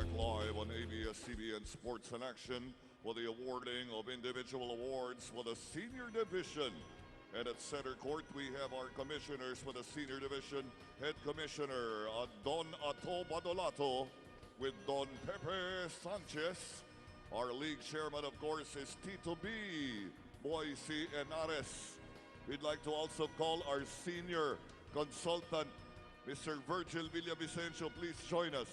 back live on ABS-CBN Sports in Action for the awarding of individual awards for the senior division. And at center court, we have our commissioners for the senior division. Head Commissioner Don Ato Badolato with Don Pepe Sanchez. Our league chairman, of course, is Tito B. Boise Enares. We'd like to also call our senior consultant, Mr. Virgil Villavicencio. Please join us.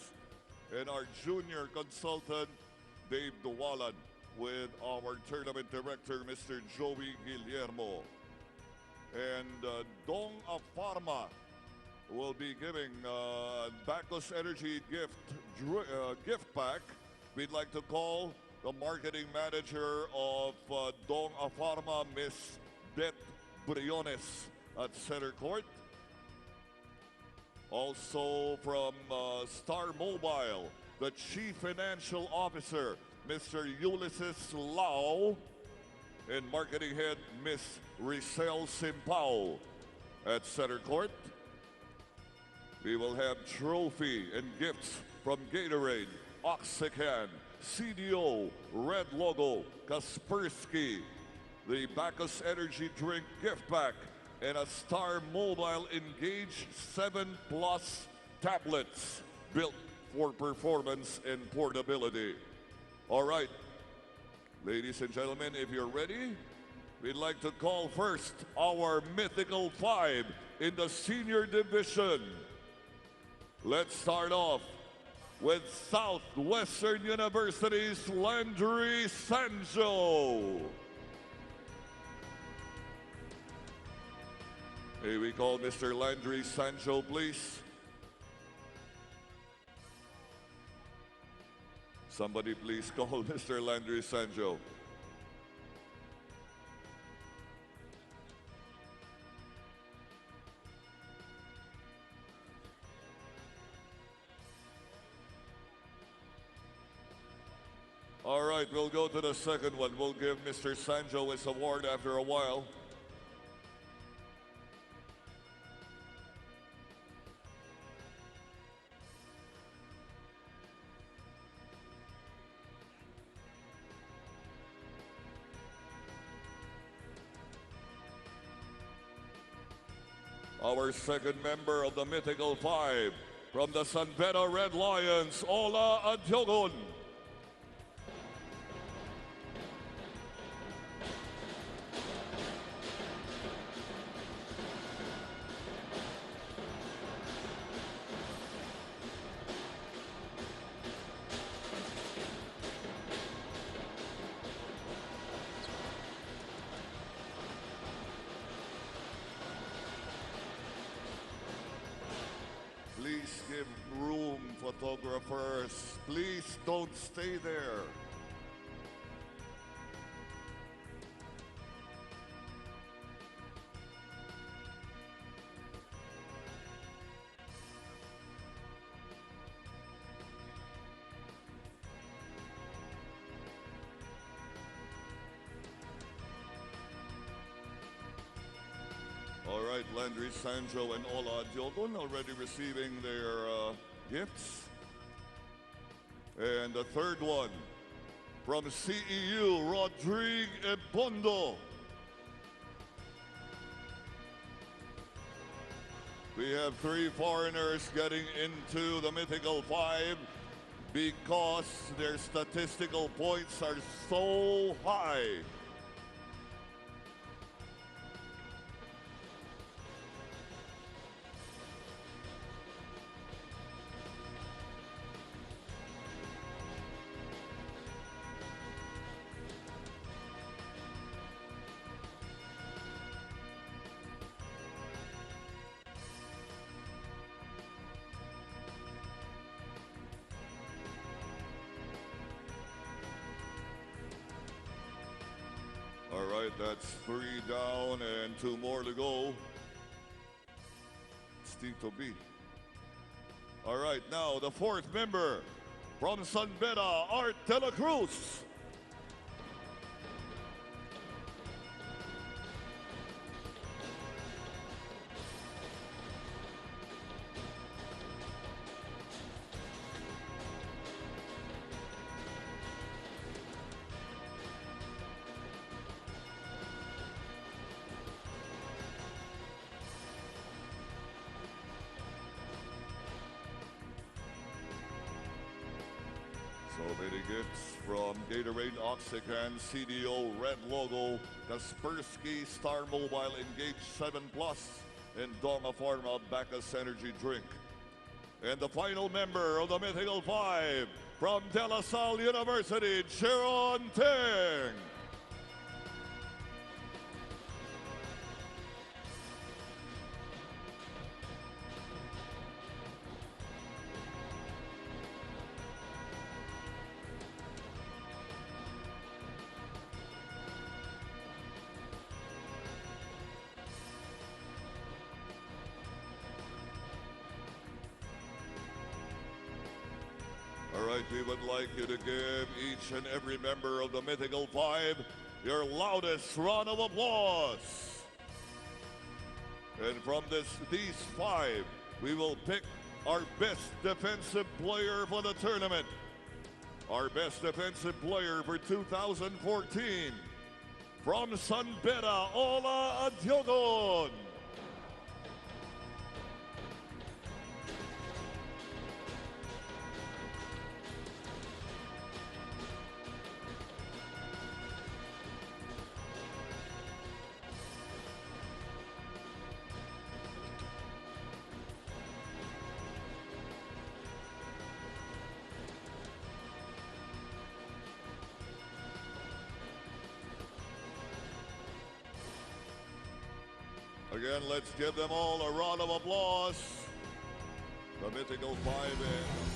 And our junior consultant, Dave Duwalan, with our tournament director, Mr. Joey Guillermo. And Dong Aparma will be giving Bacchus Energy gift pack. We'd like to call the marketing manager of Dong Aparma, Miss Det Briones, at center court. Also from Star Mobile, the Chief Financial Officer, Mr. Ulysses Lau, and Marketing Head, Miss Risel Simpao, at center court. We will have trophy and gifts from Gatorade, Oxycan, CDO, Red Logo, Kaspersky, the Bacchus Energy Drink gift pack, and a Star Mobile Engage 7 Plus tablets built for performance and portability. All right, ladies and gentlemen, if you're ready, we'd like to call first our Mythical 5 in the senior division. Let's start off with Southwestern University's Landry Sanjo. May we call Mr. Landry Sancho, please? Somebody please call Mr. Landry Sancho. All right, we'll go to the second one. We'll give Mr. Sancho his award after a while. Our second member of the Mythical 5 from the San Beda Red Lions, Ola Adyogon. Please give room, photographers. Please don't stay there. All right, Landry Sanjo and Ola Diogon already receiving their gifts. And the third one from CEU, Rodrigue Ebondo. We have 3 foreigners getting into the Mythical 5 because their statistical points are so high. All right, that's 3 down and 2 more to go. It's Tito B. All right, now the 4th member from San Beda, Art De La Cruz. Many gifts from Gatorade Oxycan CDO Red Logo, Kaspersky Star Mobile Engage 7 Plus, and Doma Pharma Bacchus Energy Drink. And the final member of the Mythical Five, from De La Salle University, Cheron Teng. All right, we would like you to give each and every member of the Mythical Five your loudest round of applause. And from these five, we will pick our best defensive player for the tournament. Our best defensive player for 2014, from San Beda, Ola Adyogon. Again, let's give them all a round of applause. The Mythical Five in.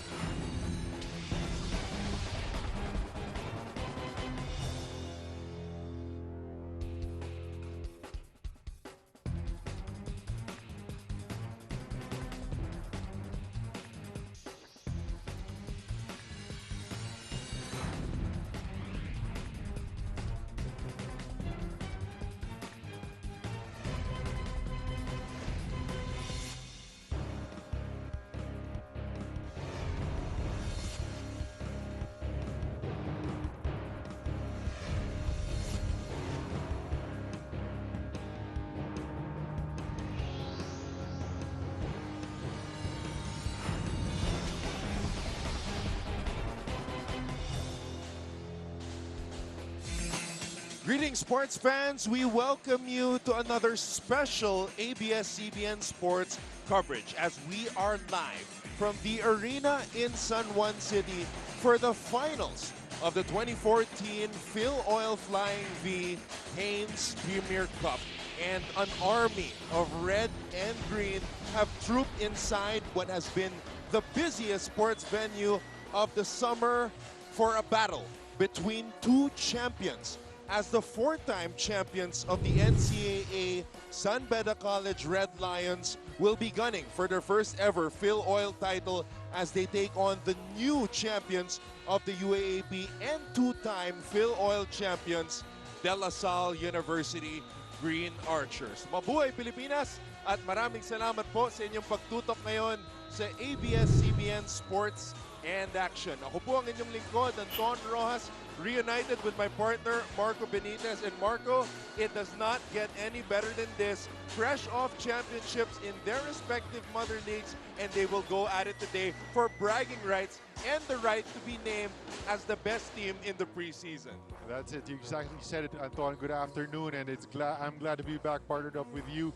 Greetings, sports fans. We welcome you to another special ABS-CBN sports coverage as we are live from the arena in San Juan City for the finals of the 2014 Filoil Flying V Haynes Premier Cup. And an army of red and green have trooped inside what has been the busiest sports venue of the summer for a battle between two champions. As the four-time champions of the NCAA, San Beda College Red Lions will be gunning for their first ever Filoil title as they take on the new champions of the UAAP and two-time Filoil champions, De La Salle University Green Archers. Mabuhay Pilipinas at maraming salamat po sa inyong pagtutok ngayon sa ABS-CBN Sports and Action. Ako po ang inyong lingkod, Anton Rojas, reunited with my partner, Marco Benitez. And Marco, it does not get any better than this. Fresh off championships in their respective mother leagues, and they will go at it today for bragging rights and the right to be named as the best team in the preseason. That's it. You exactly said it, Anton. Good afternoon, and I'm glad to be back partnered up with you.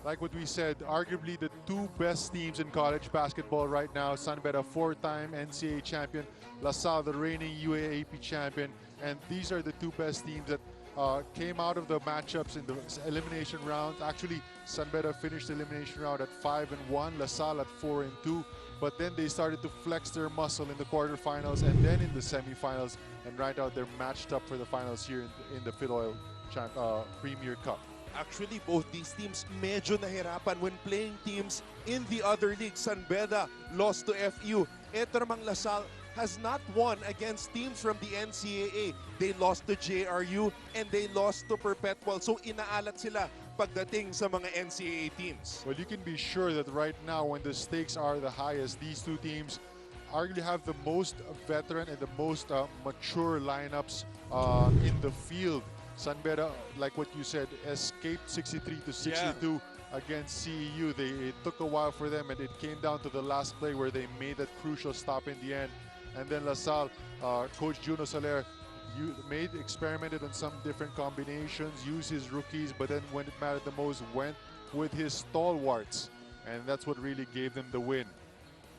Like what we said, arguably the two best teams in college basketball right now. San Beda, four-time NCAA champion. La Salle, the reigning UAAP champion. And these are the two best teams that came out of the matchups in the elimination round. Actually, San Beda finished the elimination round at 5-1, La Salle at 4-2. But then they started to flex their muscle in the quarterfinals and then in the semifinals. And right out, they're matched up for the finals here in the Filoil Premier Cup. Actually, both these teams medyo nahirapan when playing teams in the other league. San Beda lost to FU. Ito namang La Salle has not won against teams from the NCAA. They lost to JRU and they lost to Perpetual. So inaalat sila pagdating sa mga NCAA teams. Well, you can be sure that right now when the stakes are the highest, these two teams arguably have the most veteran and the most mature lineups in the field. San Beda, like what you said, escaped 63-62 against CEU. It took a while for them, and it came down to the last play where they made that crucial stop in the end. And then La Salle Coach Juno Soler experimented on some different combinations, used his rookies, but then when it mattered the most, went with his stalwarts, and that's what really gave them the win.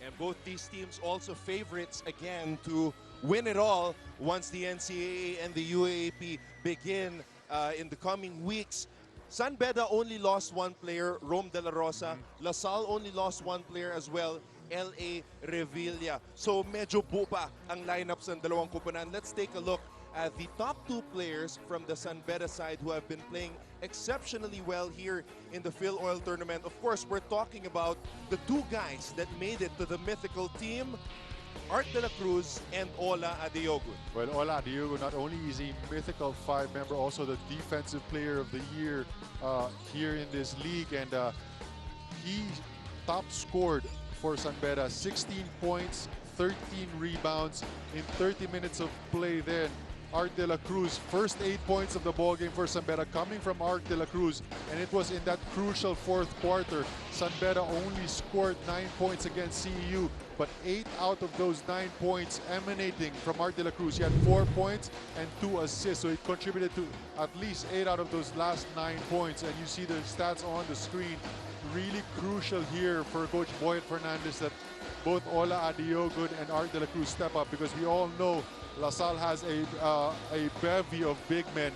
And both these teams also favorites again to win it all once the NCAA and the UAAP begin in the coming weeks. San Beda only lost one player, Rome De La Rosa. La Salle only lost one player as well, L.A. Revilla. So medyo bupa ang lineups ng dalawang koponan. Let's take a look at the top two players from the San Beda side who have been playing exceptionally well here in the Filoil tournament. Of course, we're talking about the two guys that made it to the Mythical team, Art de la Cruz and Ola Adeogun. Well, Ola Adeogun not only is a Mythical 5 member, also the Defensive Player of the Year here in this league, and he top scored for San Beda, 16 points, 13 rebounds in 30 minutes of play then. Art de la Cruz, first 8 points of the ball game for San Beda coming from Art de la Cruz, and it was in that crucial fourth quarter. San Beda only scored 9 points against CEU, but 8 out of those 9 points emanating from Art de la Cruz. He had 4 points and 2 assists, so it contributed to at least 8 out of those last 9 points, and you see the stats on the screen. Really crucial here for Coach Boyd Fernandez that both Ola Adeogun and Art de la Cruz step up, because we all know La Salle has a bevy of big men.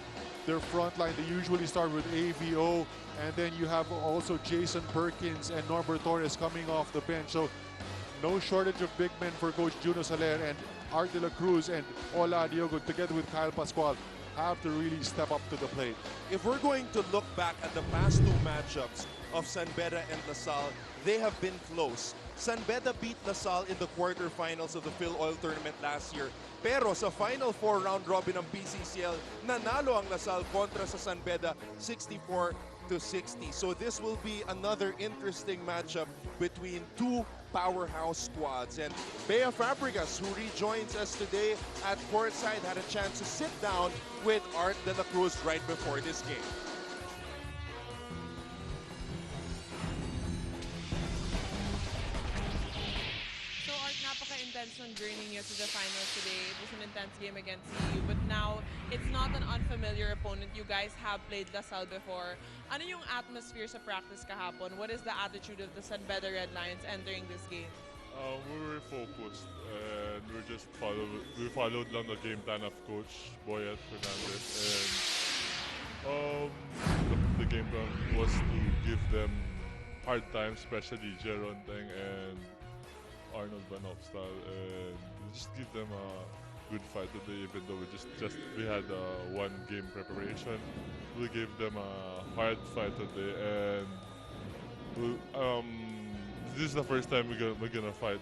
Their front line, they usually start with AVO, and then you have also Jason Perkins and Norbert Torres coming off the bench. So no shortage of big men for Coach Juno Soler, and Art de la Cruz and Ola Adeogun together with Kyle Pascual have to really step up to the plate. If we're going to look back at the past two matchups of San Beda and La Salle, they have been close. San Beda beat La Salle in the quarterfinals of the Filoil tournament last year. Pero sa Final Four round robin ng PCCL, nanalo ang La Salle kontra sa San Beda 64-60. So this will be another interesting matchup between two powerhouse squads. And Bea Fabregas, who rejoins us today at courtside, had a chance to sit down with Art de la Cruz right before this game. Intense on journeying you to the finals today. It was an intense game against CU, but now it's not an unfamiliar opponent. You guys have played La Salle before. Ano yung atmosphere sa practice kahapon? What is the attitude of the San Beda Red Lions entering this game? We were focused and we followed lang the game plan of Coach Boyet Fernandez, and the game plan was to give them hard time, especially Jeron Teng and Arnold Van Opstal, and just give them a good fight today. Even though we had one game preparation, we gave them a hard fight today, and this is the first time we're gonna fight.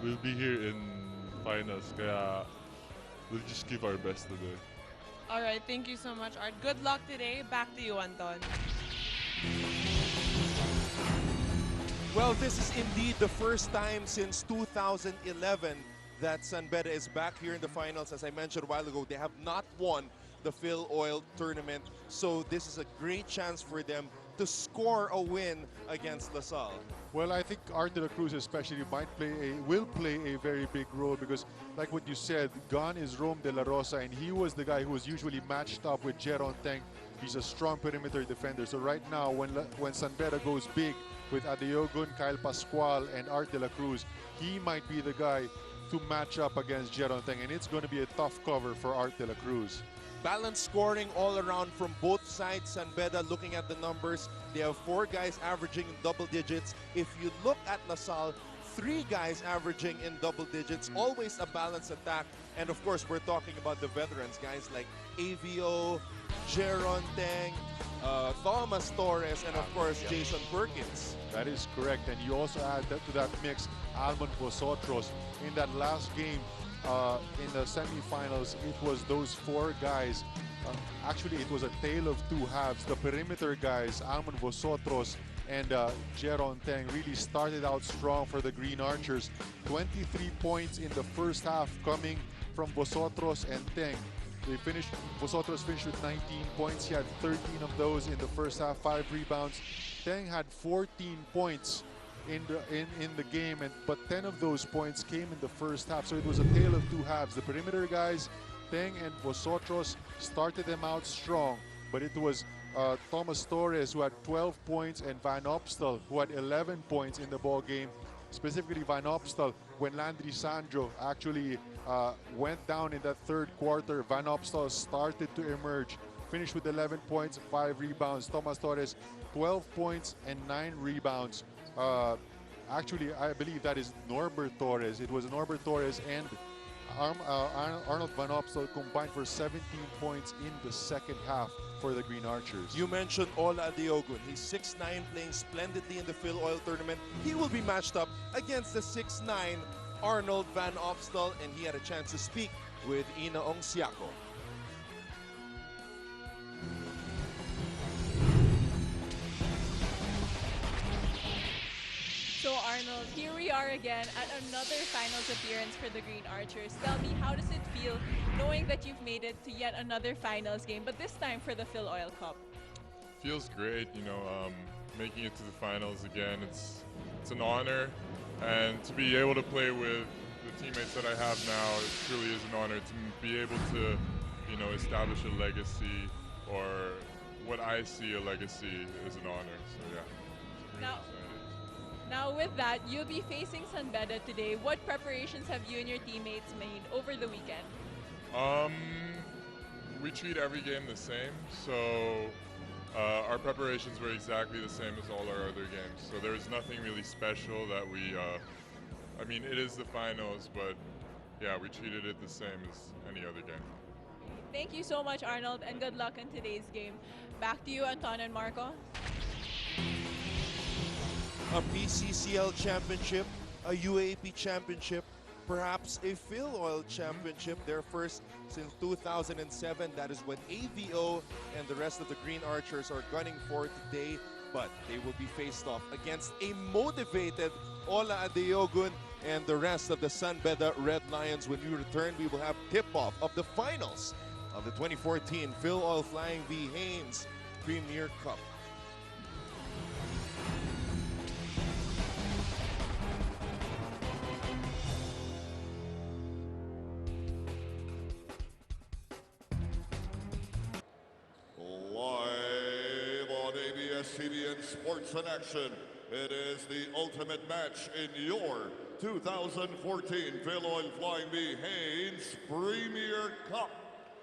We'll be here in finals, kaya we'll just give our best today. All right, thank you so much, Art. Good luck today. Back to you, Anton. Well, this is indeed the first time since 2011 that San Beda is back here in the finals. As I mentioned a while ago, they have not won the Filoil tournament, so this is a great chance for them to score a win against La Salle. Well, I think Art de la Cruz especially will play a very big role, because like what you said, gone is Rome De La Rosa, and he was the guy who was usually matched up with Jeron Teng. He's a strong perimeter defender. So right now, when San Beda goes big with Adeogun, Kyle Pascual, and Art de la Cruz, he might be the guy to match up against Jeron Teng, and it's going to be a tough cover for Art de la Cruz. Balanced scoring all around from both sides. San Beda, looking at the numbers, they have 4 guys averaging in double digits. If you look at La Salle, 3 guys averaging in double digits. Always a balanced attack. And of course, we're talking about the veterans, guys like AVO, Jeron Teng, Thomas Torres, and of course, Jason Perkins. That is correct. And you also add to that mix Almon Vosotros. In that last game, in the semifinals, it was those 4 guys. Actually, it was a tale of 2 halves. The perimeter guys, Almon Vosotros and Jeron Teng, really started out strong for the Green Archers. 23 points in the first half coming from Vosotros and Teng. Vosotros finished with 19 points. He had 13 of those in the first half, 5 rebounds. Teng had 14 points in the game, but 10 of those points came in the first half. So it was a tale of two halves. The perimeter guys, Teng and Vosotros, started them out strong, but it was Thomas Torres who had 12 points and Van Opstal who had 11 points in the ball game. Specifically Van Opstal, when Landry Sandro actually went down in that third quarter, Van Opstal started to emerge. Finished with 11 points, 5 rebounds. Thomas Torres, 12 points and 9 rebounds. Actually, I believe that is Norbert Torres. It was Norbert Torres and Arnold Van Opstal combined for 17 points in the second half for the Green Archers. You mentioned Ola Adeogun. He's 6'9", playing splendidly in the Filoil tournament. He will be matched up against the 6'9" Arnold Van Opstal, and he had a chance to speak with Ina Ongsiako. So Arnold, here we are again at another finals appearance for the Green Archers. Tell me, how does it feel knowing that you've made it to yet another finals game, but this time for the Filoil Cup? Feels great, you know, making it to the finals again. It's an honor, and to be able to play with the teammates that I have now, it truly is an honor to be able to, you know, establish a legacy, or what I see a legacy is an honor. So yeah. Really Now with that, you'll be facing San Beda today. What preparations have you and your teammates made over the weekend? We treat every game the same, so our preparations were exactly the same as all our other games. So there was nothing really special that we, I mean, it is the finals, but yeah, we treated it the same as any other game. Thank you so much, Arnold, and good luck in today's game. Back to you, Anton and Marco. A PCCL championship, a UAP championship, perhaps a Filoil championship, their first since 2007. That is what AVO and the rest of the Green Archers are gunning for today. But they will be faced off against a motivated Ola Adeogun and the rest of the San Beda Red Lions. When we return, we will have tip-off of the finals of the 2014 Filoil Flying v Haynes Premier Cup. Live on ABS-CBN Sports in Action, it is the ultimate match in your 2014 Filoil Flying v Haynes Premier Cup.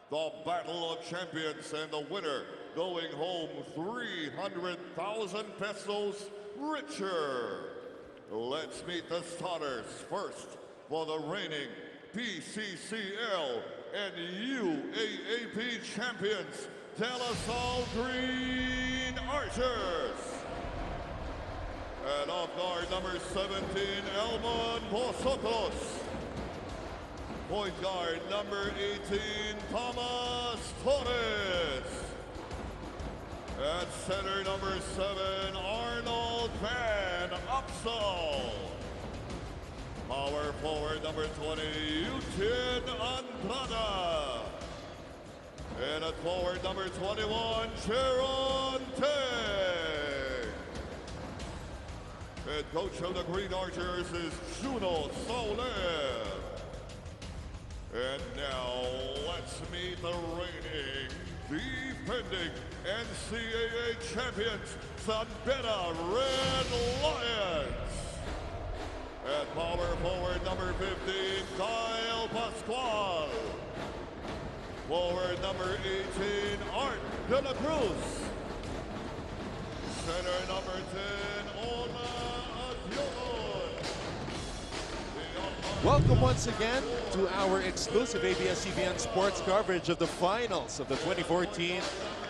The Battle of Champions, and the winner going home 300,000 pesos richer. Let's meet the starters. First, for the reigning PCCL and UAAP champions, DLSU Green Archers. And off guard number 17, Elmon Vosotros. Point guard number 18, Thomas Torres. At center number 7, Arnold Van Opstal. Power forward number 20, Yutin Andrada. And at forward number 21, Sharon Teng. Head coach of the Green Archers is Juno Soler. And now let's meet the reigning, defending NCAA champions, San Beda Red Lions. At power forward number 15, Kyle Pascual. Forward number 18, Art De La Cruz. Center number 10, Ola Adeogun. Welcome once again to our exclusive ABS-CBN sports coverage of the finals of the 2014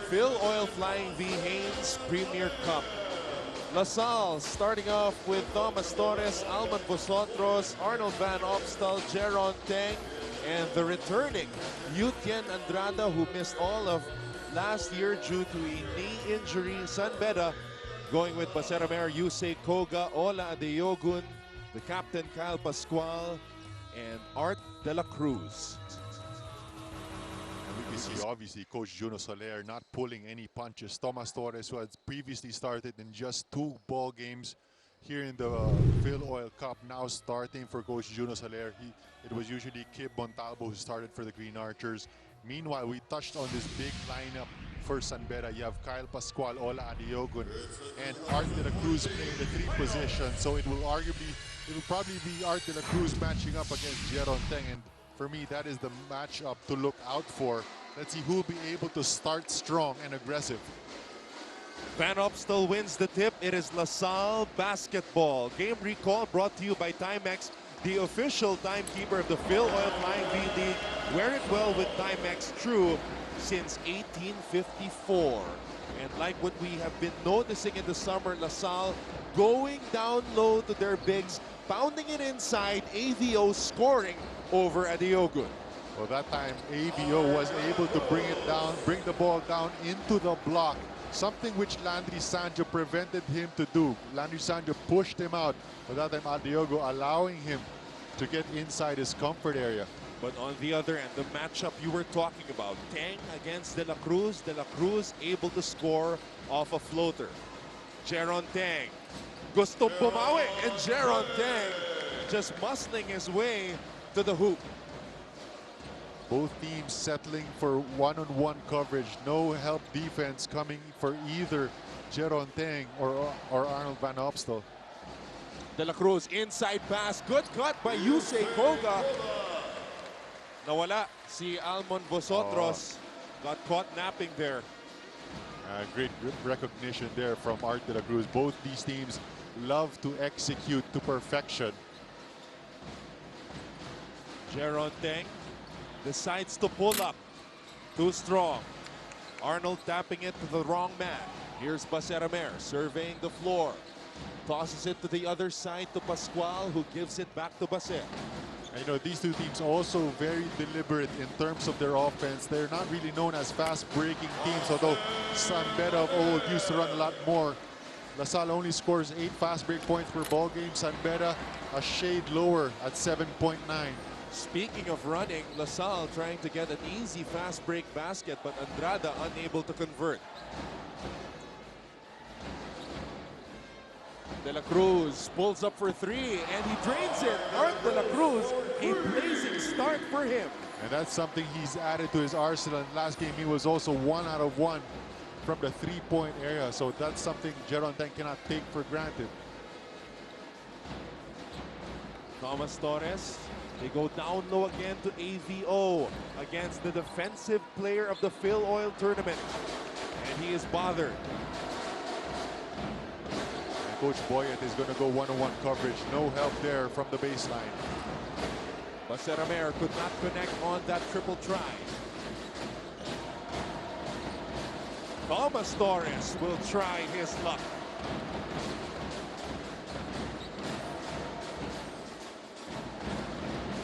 Filoil Flying v Haynes Premier Cup. LaSalle starting off with Thomas Torres, Alman Vosotros, Arnold Van Opstal, Jeron Teng, and the returning Yutian Andrada, who missed all of last year due to a knee injury. San Beda going with Baseramer, Yusei Koga, Ola Adeogun, the captain Kyle Pascual, and Art De La Cruz. And we see obviously Coach Juno Soler not pulling any punches. Thomas Torres, who had previously started in just 2 ball games, here in the Filoil Cup, now starting for Coach Juno Soler. It was usually Kib Montalvo who started for the Green Archers. Meanwhile, we touched on this big lineup for San Beda. You have Kyle Pascual, Ola Adiogun, and Art de la Cruz playing the 3 positions. So it will probably be Art de la Cruz matching up against Jeron Teng. And for me, that is the matchup to look out for. Let's see who will be able to start strong and aggressive. Van Opstal wins the tip. It is LaSalle basketball. Game recall brought to you by Timex, the official timekeeper of the Filoil Flying V League. Wear it well with Timex True since 1854. And like what we have been noticing in the summer, LaSalle going down low to their bigs, pounding it inside, AVO scoring over Adiogun. Well, that time AVO was able to bring the ball down into the block. Something which Landry Sancho prevented him to do. Landry Sancho pushed him out, but that time Adiogo allowing him to get inside his comfort area. But on the other end, the matchup you were talking about, Teng against De La Cruz. De La Cruz able to score off a floater. Jeron Teng gustong bumawi, and Jeron Teng just muscling his way to the hoop. Both teams settling for one-on-one coverage. No help defense coming for either Jeron Teng or Arnold Van Opstal. De La Cruz, inside pass. Good cut by Yusei Koga. Nawala si Almon Vosotros. Got caught napping there. Great recognition there from Art de la Cruz. Both these teams love to execute to perfection. Jeron Teng decides to pull up. Too strong. Arnold tapping it to the wrong man. Here's Baseramer surveying the floor. Tosses it to the other side to Pascual, who gives it back to Baser. And, you know, these two teams also very deliberate in terms of their offense. They're not really known as fast-breaking teams, although San Beda of old used to run a lot more. LaSalle only scores 8 fast break points per ball game. San Beda a shade lower at 7.9. Speaking of running, LaSalle trying to get an easy fast break basket, but Andrada unable to convert. De La Cruz pulls up for 3, and he drains it. Art De La Cruz, a blazing start for him. And that's something he's added to his arsenal. In last game, he was also 1 out of 1 from the 3-point area. So that's something Jeron Teng cannot take for granted. Thomas Torres, they go down low again to AVO against the defensive player of the Filoil tournament. And he is bothered. Coach Boyet is going to go one-on-one coverage. No help there from the baseline. Baseramer could not connect on that triple try. Thomas Torres will try his luck.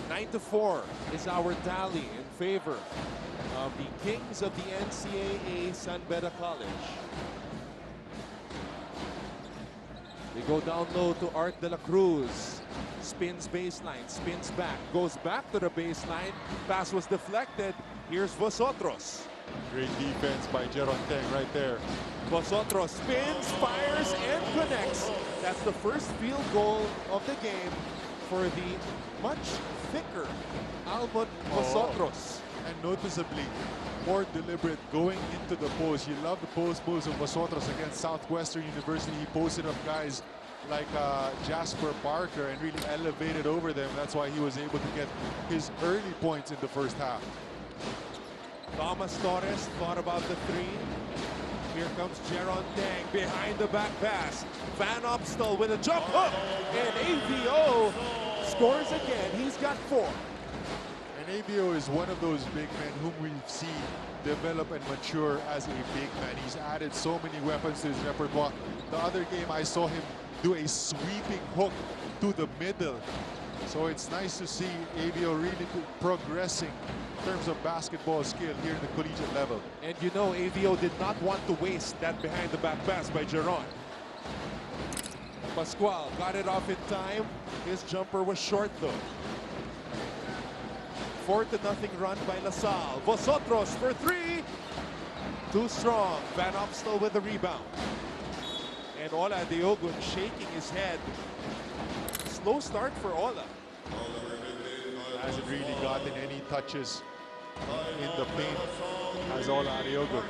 Nine to 4 is our tally in favor of the Kings of the NCAA San Beda College. They go down low to Art De La Cruz. Spins baseline, spins back, goes back to the baseline. Pass was deflected. Here's Vosotros. Great defense by Jeron Teng right there. Vosotros spins, fires, and connects. That's the first field goal of the game for the much thicker Almon Vosotros. And noticeably more deliberate going into the post. You love the post moves of Vosotros against Southwestern University. He posted up guys like Jasper Parker and really elevated over them. That's why he was able to get his early points in the first half. Thomas Torres thought about the 3. Here comes Jeron Teng behind the back pass. Van Opstal with a jump hook, and AVO scores again. He's got 4. And ABO is one of those big men whom we've seen develop and mature as a big man. He's added so many weapons to his repertoire. The other game I saw him do a sweeping hook to the middle. So it's nice to see ABO really progressing in terms of basketball skill here in the collegiate level. And you know AVO did not want to waste that behind the back pass by Jeron. Pascual got it off in time. His jumper was short though. 4-0 run by LaSalle. Vosotros for 3. Too strong. Van Opstal with the rebound. And Ola Diogun shaking his head. Slow start for Ola. Hasn't really gotten any touches in the paint as Ola Ariogun.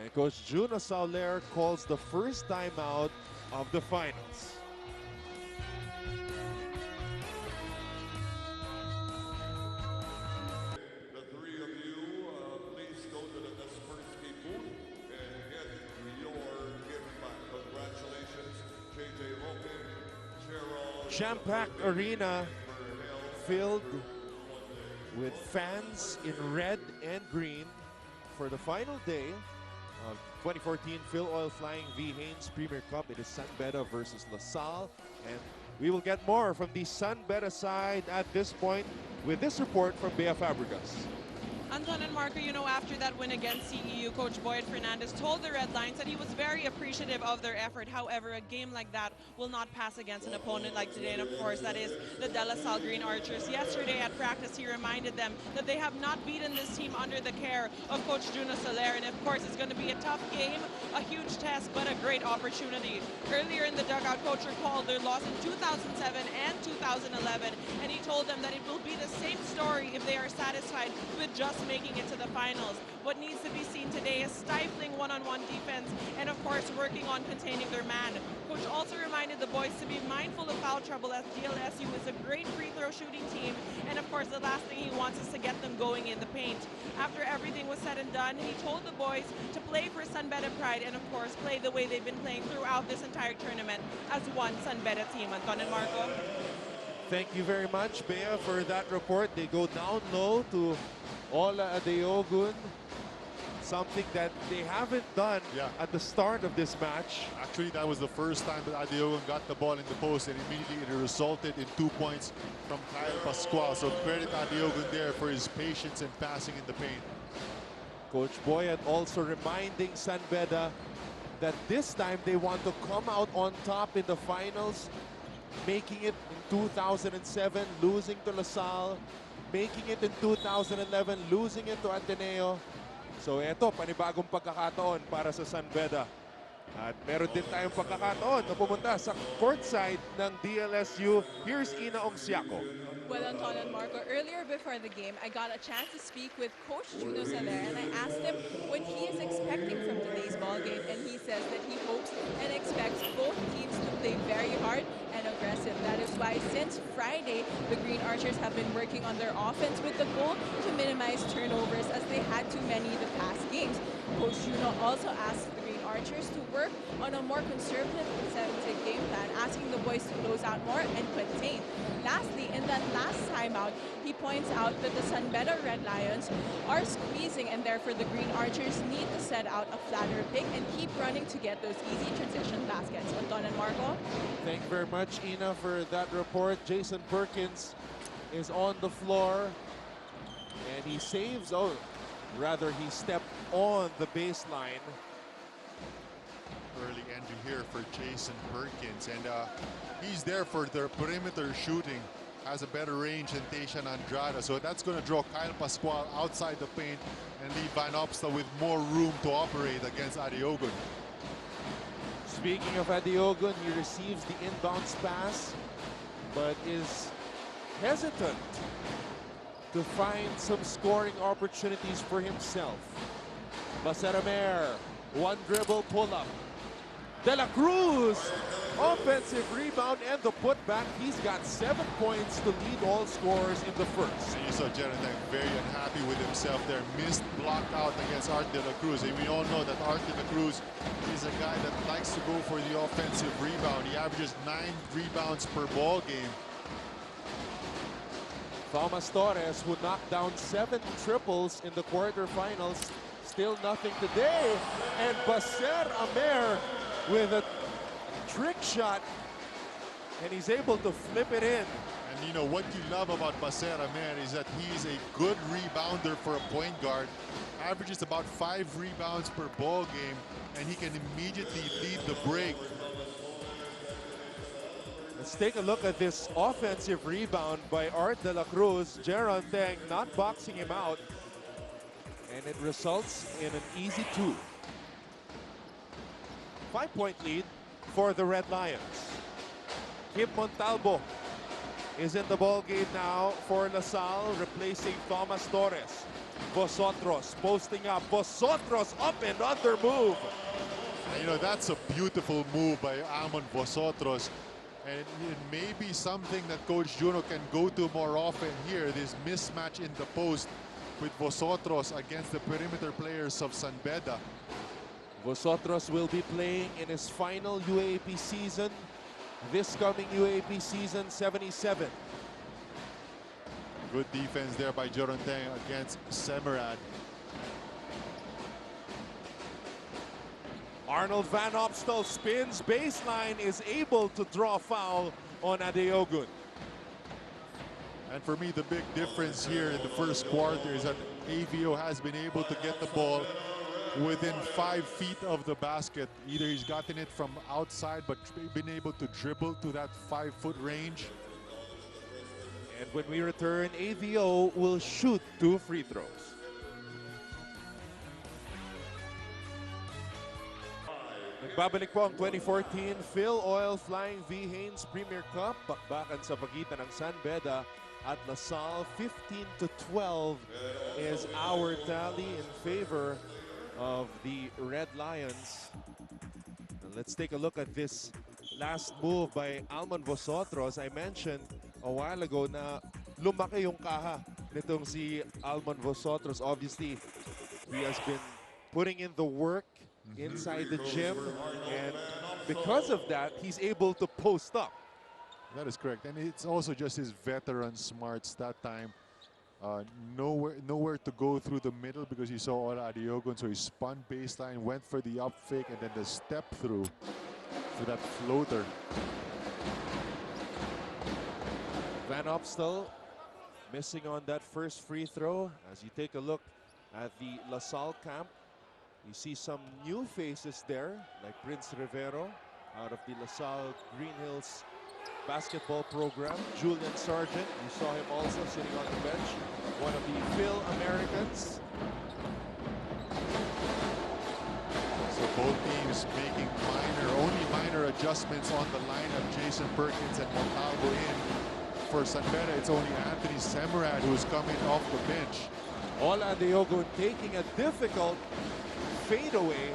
And Coach Juno Sauler calls the first timeout of the finals. The three of you, please go to the Kaspersky booth and get your gift back. Congratulations, JJ Lopez, Gerald. Jam-packed arena filled with fans in red and green for the final day of 2014 Filoil Flying V Haynes Premier Cup. It is San Beda versus LaSalle, and we will get more from the San Beda side at this point with this report from Bea Fabregas. Anton and Marco, you know, after that win against CEU, Coach Boyd Fernandez told the Red Lions that he was very appreciative of their effort. However, a game like that will not pass against an opponent like today, and of course, that is the DLSU Green Archers. Yesterday at practice, he reminded them that they have not beaten this team under the care of Coach Juno Soler, and of course, it's going to be a tough game, a huge test, but a great opportunity. Earlier in the dugout, Coach recalled their loss in 2007 and 2011, and he told them that it will be the same story if they are satisfied with just making it to the finals. What needs to be seen today is stifling one-on-one defense and, of course, working on containing their man. Coach also reminded the boys to be mindful of foul trouble, as DLSU is a great free throw shooting team, and of course the last thing he wants is to get them going in the paint. After everything was said and done, he told the boys to play for San Beda pride and, of course, play the way they've been playing throughout this entire tournament as one San Beda team. Anton and Marco. Thank you very much, Bea, for that report. They go down low to Ola Adeogun, something that they haven't done at the start of this match. Actually, that was the first time that Adeogun got the ball in the post, and immediately it resulted in 2 points from Kyle Pascual. So credit Adeogun there for his patience and passing in the paint. Coach Boyat also reminding San Beda that this time they want to come out on top in the finals, making it in 2007, losing to LaSalle, making it in 2011, losing it to Ateneo. So eto, panibagong pagkakataon para sa San Beda. At meron din tayong pagkakataon na pumunta sa courtside ng DLSU. Here's Ina Ongsiaco. Well, Anton and Marco, earlier before the game, I got a chance to speak with Coach Juno Soler, and I asked him what he is expecting from today's ball game, and he says that he hopes and expects both teams to play very hard and aggressive. That is why since Friday, the Green Archers have been working on their offense with the goal to minimize turnovers, as they had too many the past games. Coach Juno also asked the Green Archers to work on a more conservative game plan, asking the boys to close out more and contain. Lastly, in that last timeout, he points out that the San Beda Red Lions are squeezing, and therefore the Green Archers need to set out a flatter pick and keep running to get those easy transition baskets. Anton and Marco? Thank you very much, Ina, for that report. Jason Perkins is on the floor, and he saves, he stepped on the baseline. Early entry here for Jason Perkins, and he's there for their perimeter shooting. Has a better range than Tayshan Andrada, so that's going to draw Kyle Pascual outside the paint and leave Van Opstal with more room to operate against Adeogun. Speaking of Adeogun, he receives the inbounds pass, but is hesitant to find some scoring opportunities for himself. Basaramer, one dribble pull-up. De La Cruz, offensive rebound and the putback. He's got 7 points to lead all scorers in the first. And you saw Jonathan very unhappy with himself there. Missed block out against Art De La Cruz. And we all know that Art De La Cruz is a guy that likes to go for the offensive rebound. He averages 9 rebounds per ball game. Thomas Torres, who knocked down 7 triples in the quarterfinals, still nothing today. And Baser Amer with a trick shot, and he's able to flip it in. And you know what you love about Baser Amer is that he's a good rebounder for a point guard. Averages about 5 rebounds per ball game, and he can immediately lead the break. Let's take a look at this offensive rebound by Art De La Cruz. Jeron Teng not boxing him out, and it results in an easy 2. 5-point lead for the Red Lions. Kim Montalvo is in the ball game now for LaSalle, replacing Thomas Torres. Vosotros posting up. Vosotros up and under move. And, you know, that's a beautiful move by Amon Vosotros. And it may be something that Coach Juno can go to more often here, this mismatch in the post with Vosotros against the perimeter players of San Beda. Vosotros will be playing in his final UAAP season, this coming UAAP season 77. Good defense there by Joranteng against Semerad. Arnold Van Opstal spins baseline, is able to draw foul on Adeogun. And for me, the big difference here in the first quarter is that AVO has been able to get the ball within 5 feet of the basket. Either he's gotten it from outside, but been able to dribble to that 5-foot range. And when we return, AVO will shoot 2 free throws. Nagbabalik po ang 2014 Filoil Flying V Haynes Premier Cup. Bakbakan sa pagitan ng San Beda at LaSalle. 15-12 is our tally in favor of the Red Lions. And let's take a look at this last move by Alman Vosotros. I mentioned a while ago na lumaki yung kaha nitong si Alman Vosotros. Obviously, he has been putting in the work inside the gym, and because of that, he's able to post up. That is correct, and it's also just his veteran smarts that time. Nowhere to go through the middle because he saw Ola Adeogun, so he spun baseline, went for the up fake, and then the step through for that floater. Van Opstal missing on that first free throw. As you take a look at the LaSalle camp, you see some new faces there, like Prince Rivero out of the LaSalle Green Hills basketball program. Julian Sargent, you saw him also sitting on the bench, one of the Phil Americans. So both teams making only minor adjustments on the lineup. Jason Perkins and Montalvo in. For San Beda, it's only Anthony Semerad who's coming off the bench. Ola Adeogun taking a difficult fadeaway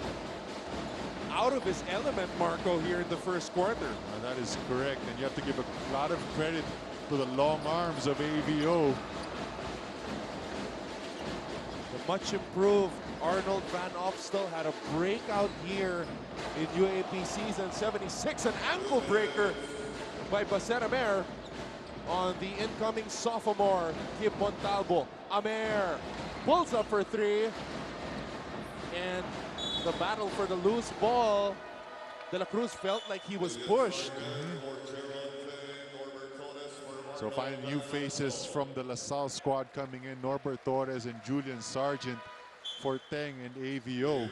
out of his element, Marco, here in the first quarter. That is correct, and you have to give a lot of credit to the long arms of AVO. The much improved Arnold Van Opstal had a breakout year in UAP season 76, an ankle breaker by Baser Amer on the incoming sophomore, Kim Montalvo. Amer pulls up for 3. And the battle for the loose ball, De La Cruz felt like he was pushed. So finding new faces from the LaSalle squad coming in, Norbert Torres and Julian Sargent for Teng and AVO.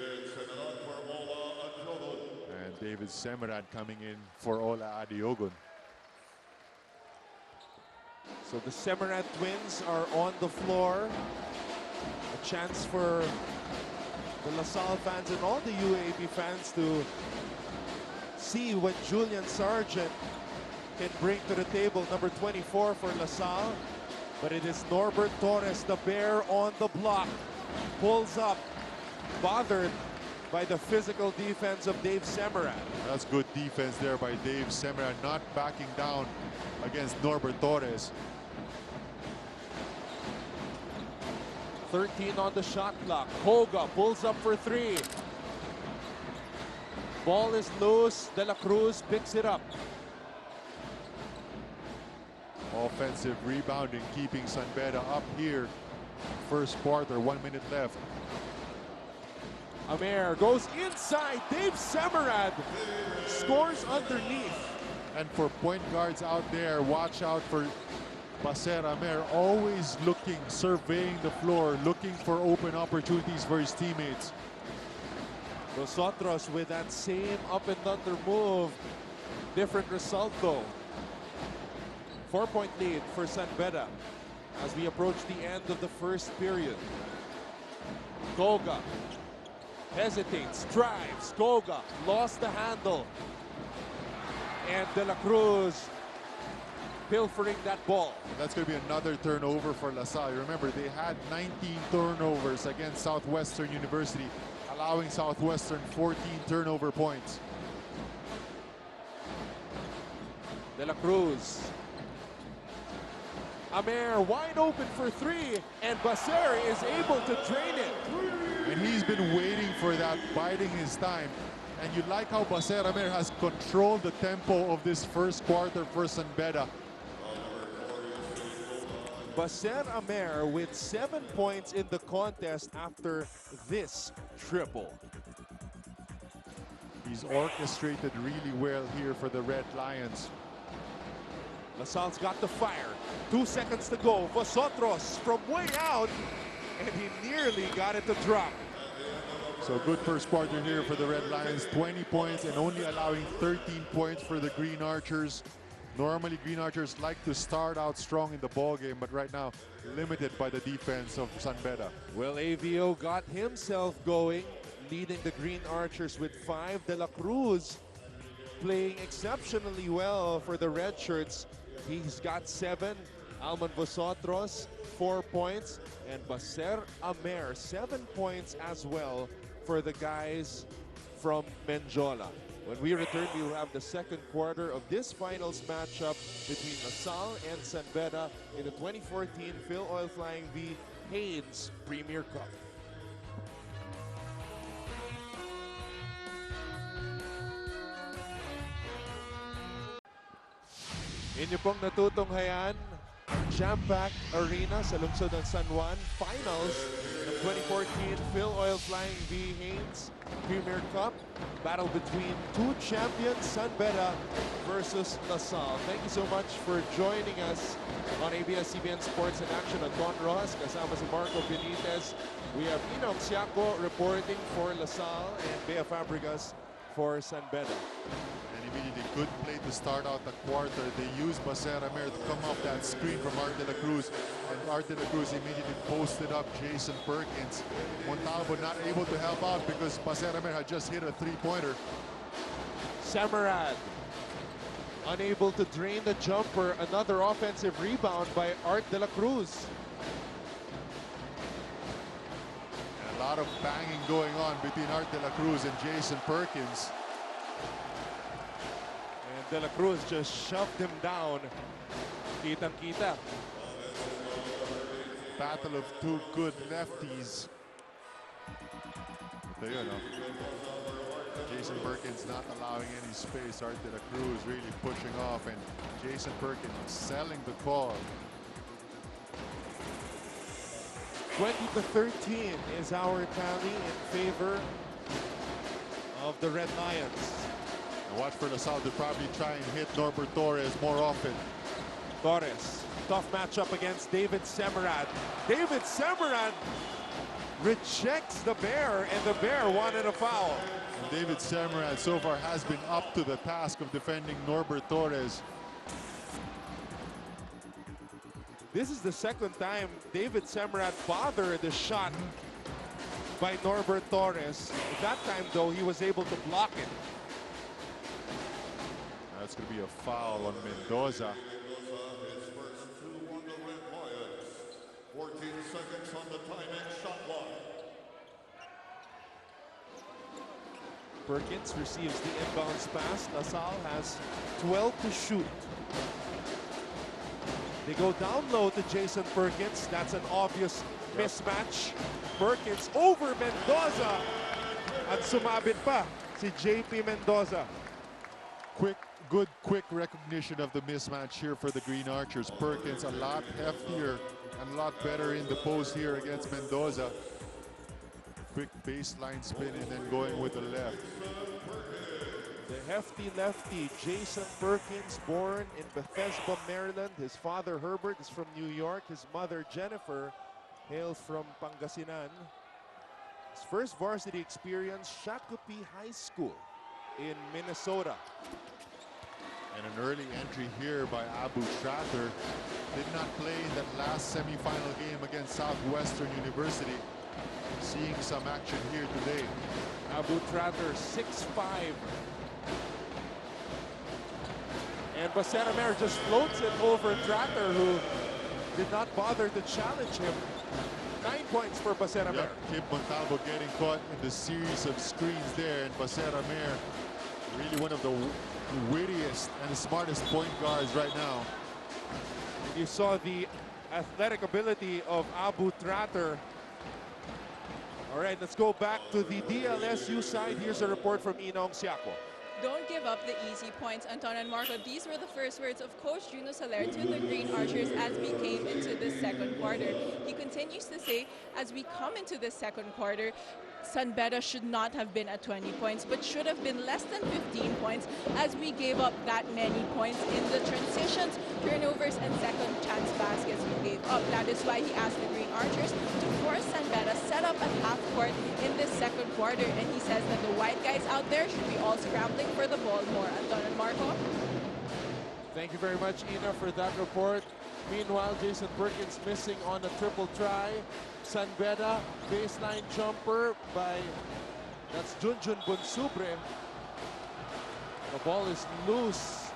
And David Semerad coming in for Ola Adeogun. So the Semerad twins are on the floor. A chance for the LaSalle fans and all the UAB fans to see what Julian Sargent can bring to the table. Number 24 for LaSalle. But it is Norbert Torres, the bear on the block. Pulls up, bothered by the physical defense of Dave Semerad. That's good defense there by Dave Semerad, not backing down against Norbert Torres. 13 on the shot clock. Koga pulls up for 3. Ball is loose. De La Cruz picks it up. Offensive rebounding, keeping San Beda up here. First quarter, 1 minute left. Amer goes inside. Dave Semerad scores underneath. And for point guards out there, watch out for Baser Amer, always looking, surveying the floor, looking for open opportunities for his teammates. Vosotros with that same up and under move. Different result though. 4-point lead for San Beda as we approach the end of the first period. Koga hesitates, drives. Goga lost the handle. And De La Cruz pilfering that ball. That's going to be another turnover for LaSalle. Remember, they had 19 turnovers against Southwestern University, allowing Southwestern 14 turnover points. De La Cruz. Amer wide open for three, and Baser is able to drain it. And he's been waiting for that, biding his time. And you like how Baser Amer has controlled the tempo of this first quarter for San Beda. Baser Amer with 7 points in the contest after this triple. He's orchestrated really well here for the Red Lions. LaSalle's got the fire. 2 seconds to go. Vosotros from way out, and he nearly got it to drop. So good first quarter here for the Red Lions. 20 points and only allowing 13 points for the Green Archers. Normally, Green Archers like to start out strong in the ball game, but right now limited by the defense of San Beda. Well, AVO got himself going, leading the Green Archers with 5. De La Cruz playing exceptionally well for the Red Shirts. He's got 7. Alman Vosotros, 4 points. And Baser Amer, 7 points as well for the guys from Menjola. When we return, we will have the second quarter of this finals matchup between LaSalle and San Beda in the 2014 Filoil Flying V Haynes Premier Cup. Inyo pong natutunghayan ang jam-packed arena sa lungsod ng San Juan Finals ng 2014 Filoil Flying V Haynes Premier Cup. Battle between 2 champions, San Beda versus LaSalle. Thank you so much for joining us on ABS-CBN Sports in Action. Don Rojas, kasama si Marco Benitez. We have Enoch Siaco reporting for LaSalle and Bea Fabregas for San Beda. And immediately good play to start out the quarter. They used Baser Amer to come off that screen from Art De La Cruz. And Art De La Cruz immediately posted up Jason Perkins. Montalvo not able to help out because Baser Amer had just hit a 3-pointer. Samarad unable to drain the jumper. Another offensive rebound by Art De La Cruz. And a lot of banging going on between Art De La Cruz and Jason Perkins. De La Cruz just shoved him down. Kitang-kita. Battle of 2 good lefties. There you go. Jason Perkins not allowing any space. Art De La Cruz really pushing off, and Jason Perkins selling the call. 20-13 is our tally in favor of the Red Lions. Watch for LaSalle to probably try and hit Norbert Torres more often. Torres, tough matchup against David Semerad. David Semerad rejects the Bear, and the Bear wanted a foul. And David Semerad so far has been up to the task of defending Norbert Torres. This is the second time David Semerad bothered the shot by Norbert Torres. That time, though, he was able to block it. That's going to be a foul on Mendoza. His first 2 on the Red Lions. 14 seconds on the timing shot clock. Perkins receives the inbounds pass. LaSalle has 12 to shoot. They go down low to Jason Perkins. That's an obvious mismatch. Perkins over Mendoza. At sumabit pa si JP Mendoza. Quick recognition of the mismatch here for the Green Archers. Perkins a lot heftier and a lot better in the post here against Mendoza. Quick baseline spin and then going with the left. The hefty lefty, Jason Perkins, born in Bethesda, Maryland. His father, Herbert, is from New York. His mother, Jennifer, hails from Pangasinan. His first varsity experience, Shakopee High School in Minnesota. And an early entry here by Abu Shatter. Did not play in that last semifinal game against Southwestern University. seeing some action here today. Abu Tratter 6'5". And Baseramer just floats it over Tratter, who did not bother to challenge him. 9 points for Baseramer. Yep, Kip Montalvo getting caught in the series of screens there, and Baseramer, really one of the wittiest and the smartest point guards right now. And you saw the athletic ability of Abu Tratter. All right, let's go back to the DLSU side. Here's a report from Inong Siako. Don't give up the easy points, Anton and Marco. These were the first words of Coach Juno Soler to the Green Archers as we came into the second quarter. He continues to say, as we come into the second quarter, San Beda should not have been at 20 points, but should have been less than 15 points as we gave up that many points in the transitions, turnovers, and second chance baskets we gave up. That is why he asked the Green Archers to force San Beda set up at half court in this second quarter. And he says that the white guys out there should be all scrambling for the ball more. Anton and Marco? Thank you very much, Ina, for that report. Meanwhile, Jason Perkins missing on a triple try. San Beda, baseline jumper by, that's Junjun Bonsubre. The ball is loose.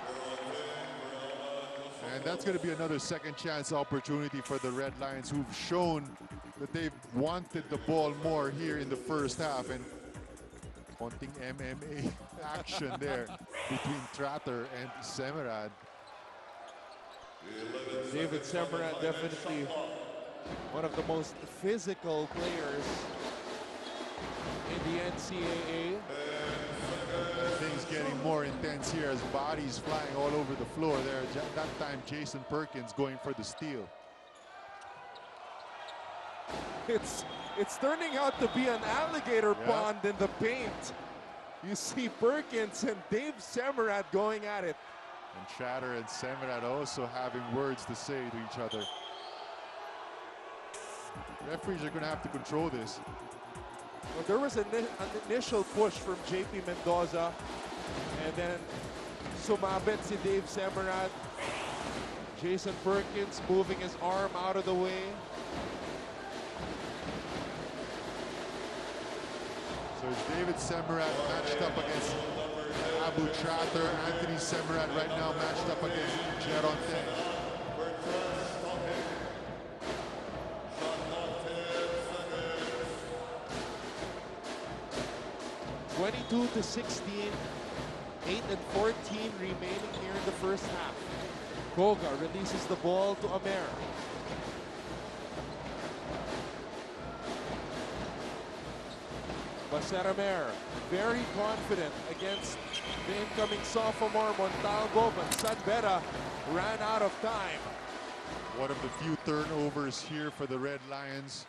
And that's going to be another second chance opportunity for the Red Lions, who've shown that they've wanted the ball more here in the first half. And wanting MMA action there between Tratter and Semerad. David Semerad, definitely one of the most physical players in the NCAA. Things getting more intense here as bodies flying all over the floor there. That time, Jason Perkins going for the steal. It's turning out to be an alligator pond in the paint. You see Perkins and Dave Semerad going at it. And Tratter and Semerad also having words to say to each other. Referees are going to have to control this. Well, there was an initial push from JP Mendoza, and then sumabit si Dave Semerad. Jason Perkins moving his arm out of the way. So it's David Semerad matched up against Abu Tratter. Anthony Semerad right now matched up against Geronte. 22-16, 8 and 14 remaining here in the first half. Koga releases the ball to Amer. Baseramer, very confident against the incoming sophomore Montalvo, but San Beda ran out of time. One of the few turnovers here for the Red Lions.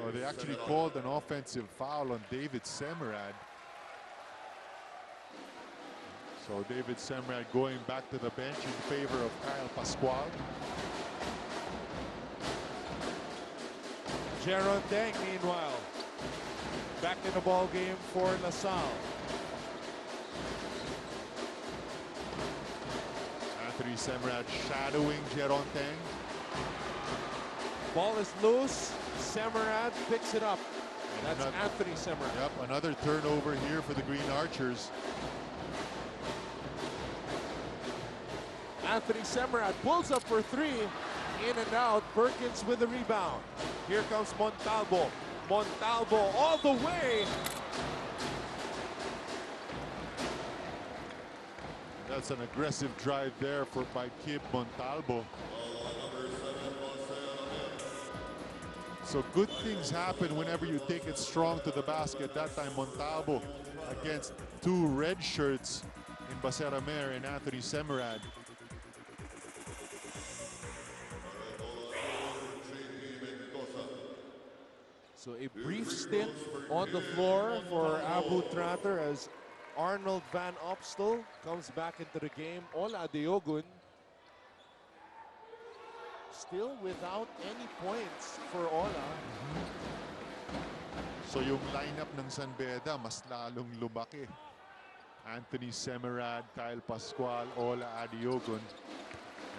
Oh, they actually called an offensive foul on David Semerad. So David Semerad going back to the bench in favor of Kyle Pascual. Jaron Deng, meanwhile, back in the ball game for LaSalle. Anthony Semerad shadowing Jaron Deng. Ball is loose. Semerad picks it up. That's Anthony Semerad. Yep, another turnover here for the Green Archers. Anthony Semerad pulls up for three. In and out. Perkins with the rebound. Here comes Montalvo. Montalvo all the way. That's an aggressive drive there by Kip Montalvo. So good things happen whenever you take it strong to the basket. That time Montalvo against two red shirts in Baseramer and Anthony Semerad. So a brief stint on the floor for Abu Tratter as Arnold Van Opstel comes back into the game. Ola Deogun still without any points for Ola. So yung lineup ng San Beda mas lalong lumaki. Anthony Semerad, Kyle Pascual, Ola Adiogun.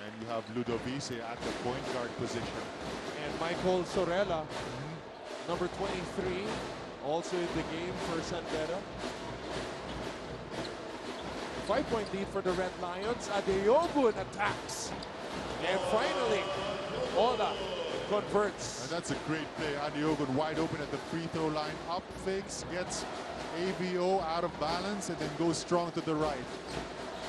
And you have Ludovice at the point guard position. And Michael Sorella, number 23, also in the game for San Beda. 5-point lead for the Red Lions. Adiogun attacks. And finally, Ola converts. And that's a great play. Adiogun wide open at the free throw line. Up fakes, gets ABO out of balance, and then goes strong to the right.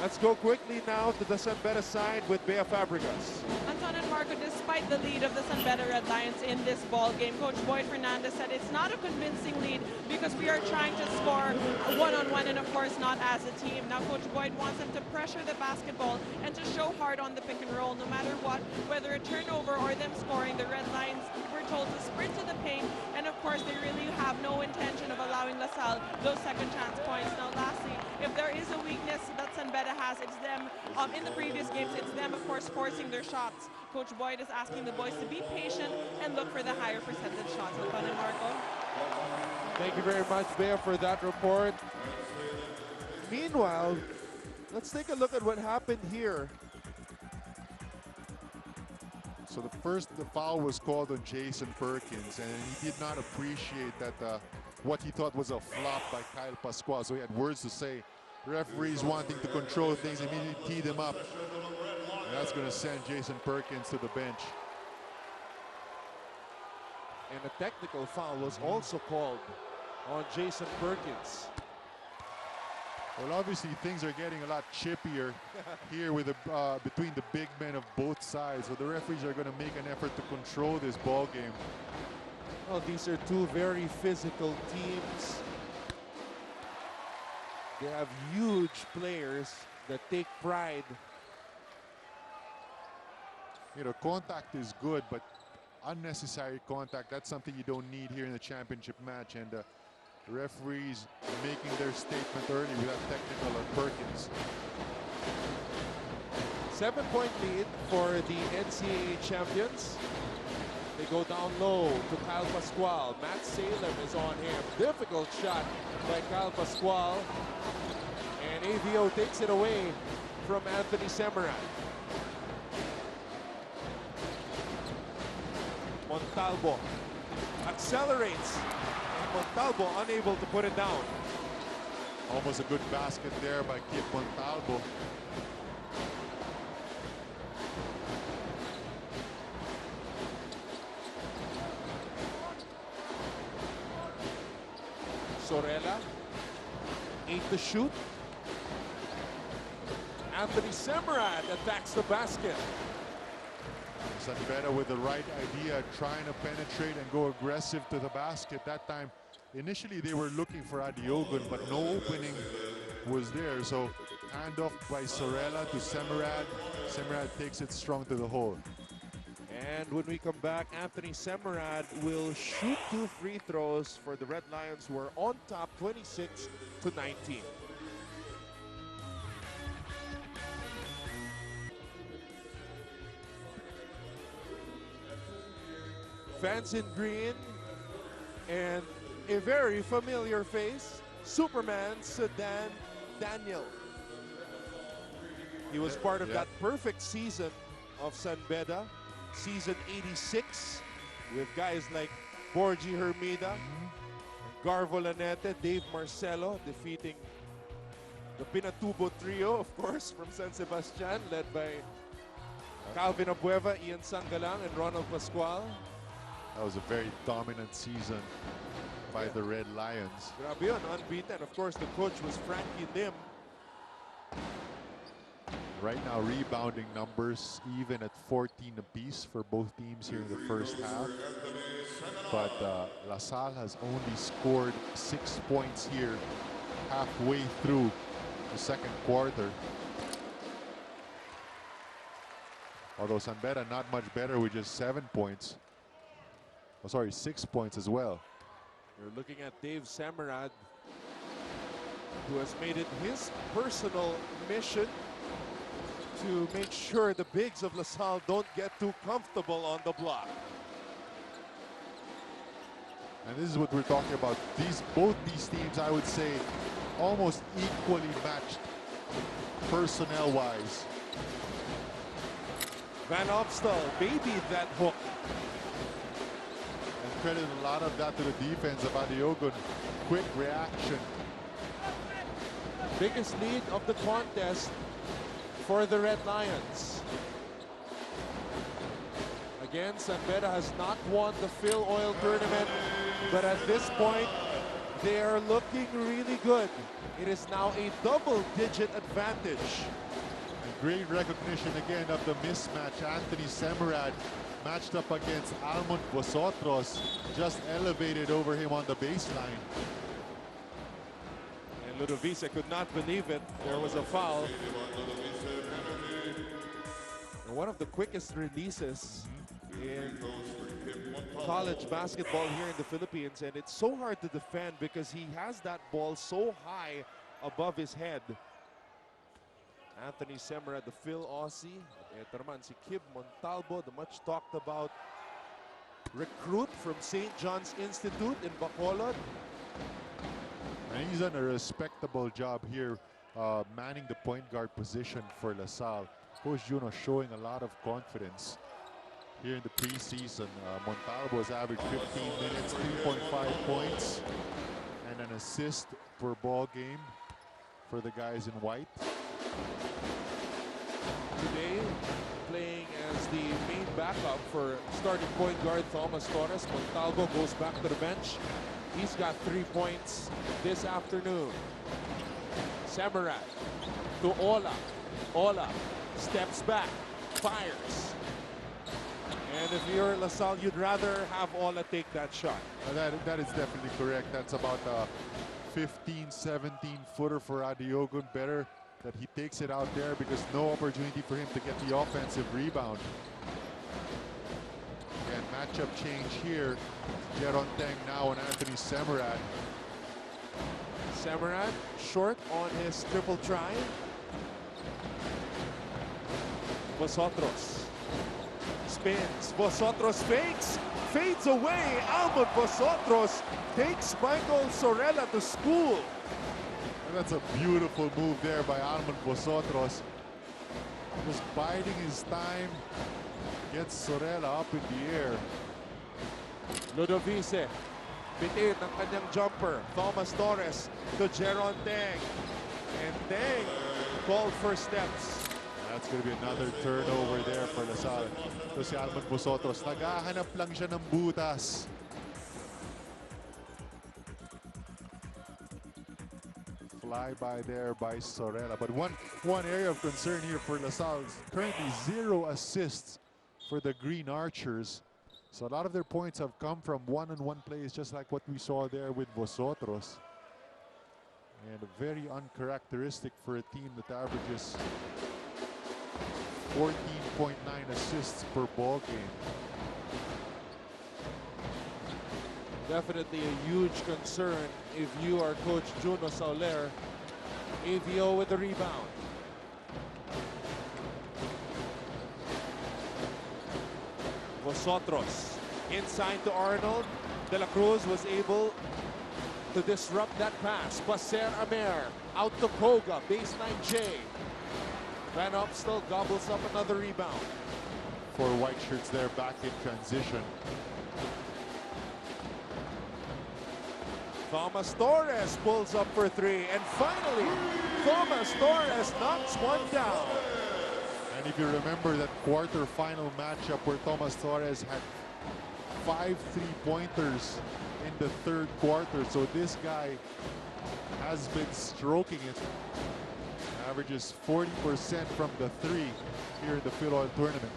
Let's go quickly now to the San Beda side with Bea Fabregas. Anton and Marco, despite the lead of the San Beda Red Lions in this ball game, Coach Boyd Fernandez said it's not a convincing lead because we are trying to score one-on-one and, of course, not as a team. Now, Coach Boyd wants them to pressure the basketball and to show hard on the pick and roll, no matter what, whether a turnover or them scoring. The Red Lions were told to sprint to the paint, and, of course, they really have no intention of allowing LaSalle those second chance points. Now, lastly, if there is a weakness that San Beda has, it's them. In the previous games, it's them, of course, forcing their shots. Coach Boyd is asking the boys to be patient and look for the higher percentage shots. Anton and Marco. Thank you very much, Bea, for that report. Meanwhile, let's take a look at what happened here. So the foul was called on Jason Perkins, and he did not appreciate that what he thought was a flop by Kyle Pascual. So he had words to say. Referees wanting to control things, immediately teed him up. And that's going to send Jason Perkins to the bench. And a technical foul was also called on Jason Perkins. Well, obviously things are getting a lot chippier here with between the big men of both sides. So the referees are going to make an effort to control this ball game. Well, these are two very physical teams. They have huge players that take pride. You know, contact is good, but unnecessary contact, that's something you don't need here in the championship match. And the referees making their statement early with that technical on Perkins. 7-point lead for the NCAA champions. They go down low to Kyle Pascual. Matt Salem is on him. Difficult shot by Kyle Pascual. And AVO takes it away from Anthony Semerad. Montalvo accelerates. And Montalvo unable to put it down. Almost a good basket there by Kip Montalvo. Sorella, 8 to shoot. Anthony Semerad attacks the basket. San Beda with the right idea, trying to penetrate and go aggressive to the basket. That time, initially they were looking for Adiogun, but no opening was there. So handoff by Sorella to Semerad. Semerad takes it strong to the hole. And when we come back, Anthony Semerad will shoot 2 free throws for the Red Lions, who are on top 26-19. Fans in green and a very familiar face, Superman Sedan Daniel. He was part of that perfect season of San Beda, season 86, with guys like Borgie Hermida, Garvo Lanete, Dave Marcelo, defeating the Pinatubo trio, of course, from San Sebastian, led by Calvin Abueva, Ian Sangalang, and Ronald Pascual. That was a very dominant season by the Red Lions. Grabe yun, unbeaten. Of course, the coach was Frankie Lim. Right now, rebounding numbers even at 14 apiece for both teams here in the first half. But LaSalle has only scored 6 points here halfway through the second quarter. Although San Beda not much better with just 7 points. Oh, sorry, 6 points as well. We're looking at Dave Semerad, who has made it his personal mission to make sure the bigs of LaSalle don't get too comfortable on the block. And this is what we're talking about. Both these teams, I would say, almost equally matched personnel-wise. Van Opstal, maybe that hook. And credit a lot of that to the defense of Adiogun. Quick reaction. Biggest lead of the contest for the Red Lions. Again, San Beda has not won the Filoil tournament, but at this point, they are looking really good. It is now a double-digit advantage. And great recognition again of the mismatch. Anthony Semerad matched up against Almond Vosotros, just elevated over him on the baseline. And Ludovice could not believe it. There was a foul. And one of the quickest releases in college basketball here in the Philippines, and it's so hard to defend because he has that ball so high above his head. Anthony Semerad, the Phil Aussie. Ito naman si Kib Montalvo, the much talked about recruit from St. John's Institute in Bacolod. And he's done a respectable job here manning the point guard position for LaSalle. Coach Juno showing a lot of confidence here in the preseason. Montalvo has averaged 15 minutes, 3.5 points, and an assist per ball game for the guys in white. Today, playing as the main backup for starting point guard Thomas Torres. Montalvo goes back to the bench. He's got 3 points this afternoon. Semerad to Ola. Ola steps back, fires. And if you're LaSalle, you'd rather have Ola take that shot. That is definitely correct. That's about a 15, 17 footer for Adiogun. Better that he takes it out there because no opportunity for him to get the offensive rebound. Again, matchup change here. Jeron Teng now and Anthony Semerad. Semerad short on his triple try. Vosotros spins. Vosotros fakes. Fades away. Almond Vosotros takes Michael Sorella to school. And that's a beautiful move there by Almond Vosotros. Just biding his time. Gets Sorella up in the air. Ludovice. Bitin ng kanyang jumper. Thomas Torres to Jeron Teng. And Teng called for steps. That's going to be another turnover there for LaSalle. Ito si Almond Vosotros. Naghahanap lang siya ng butas. Fly by there by Sorella. But one area of concern here for LaSalle is currently 0 assists for the Green Archers. So a lot of their points have come from one-on-one plays, just like what we saw there with Vosotros. And very uncharacteristic for a team that averages 14.9 assists per ball game. Definitely a huge concern if you are Coach Juno Sauler. AVO with the rebound. Vosotros inside to Arnold. De La Cruz was able to disrupt that pass. Passer Amer out to Koga. Baseline J. Van Opstal gobbles up another rebound. 4 white shirts there back in transition. Thomas Torres pulls up for 3. And finally, Thomas Torres knocks one down. And if you remember that quarter-final matchup where Thomas Torres had 5 three-pointers in the third quarter. So this guy has been stroking it. Averages 40% from the 3 here in the Filoil tournament.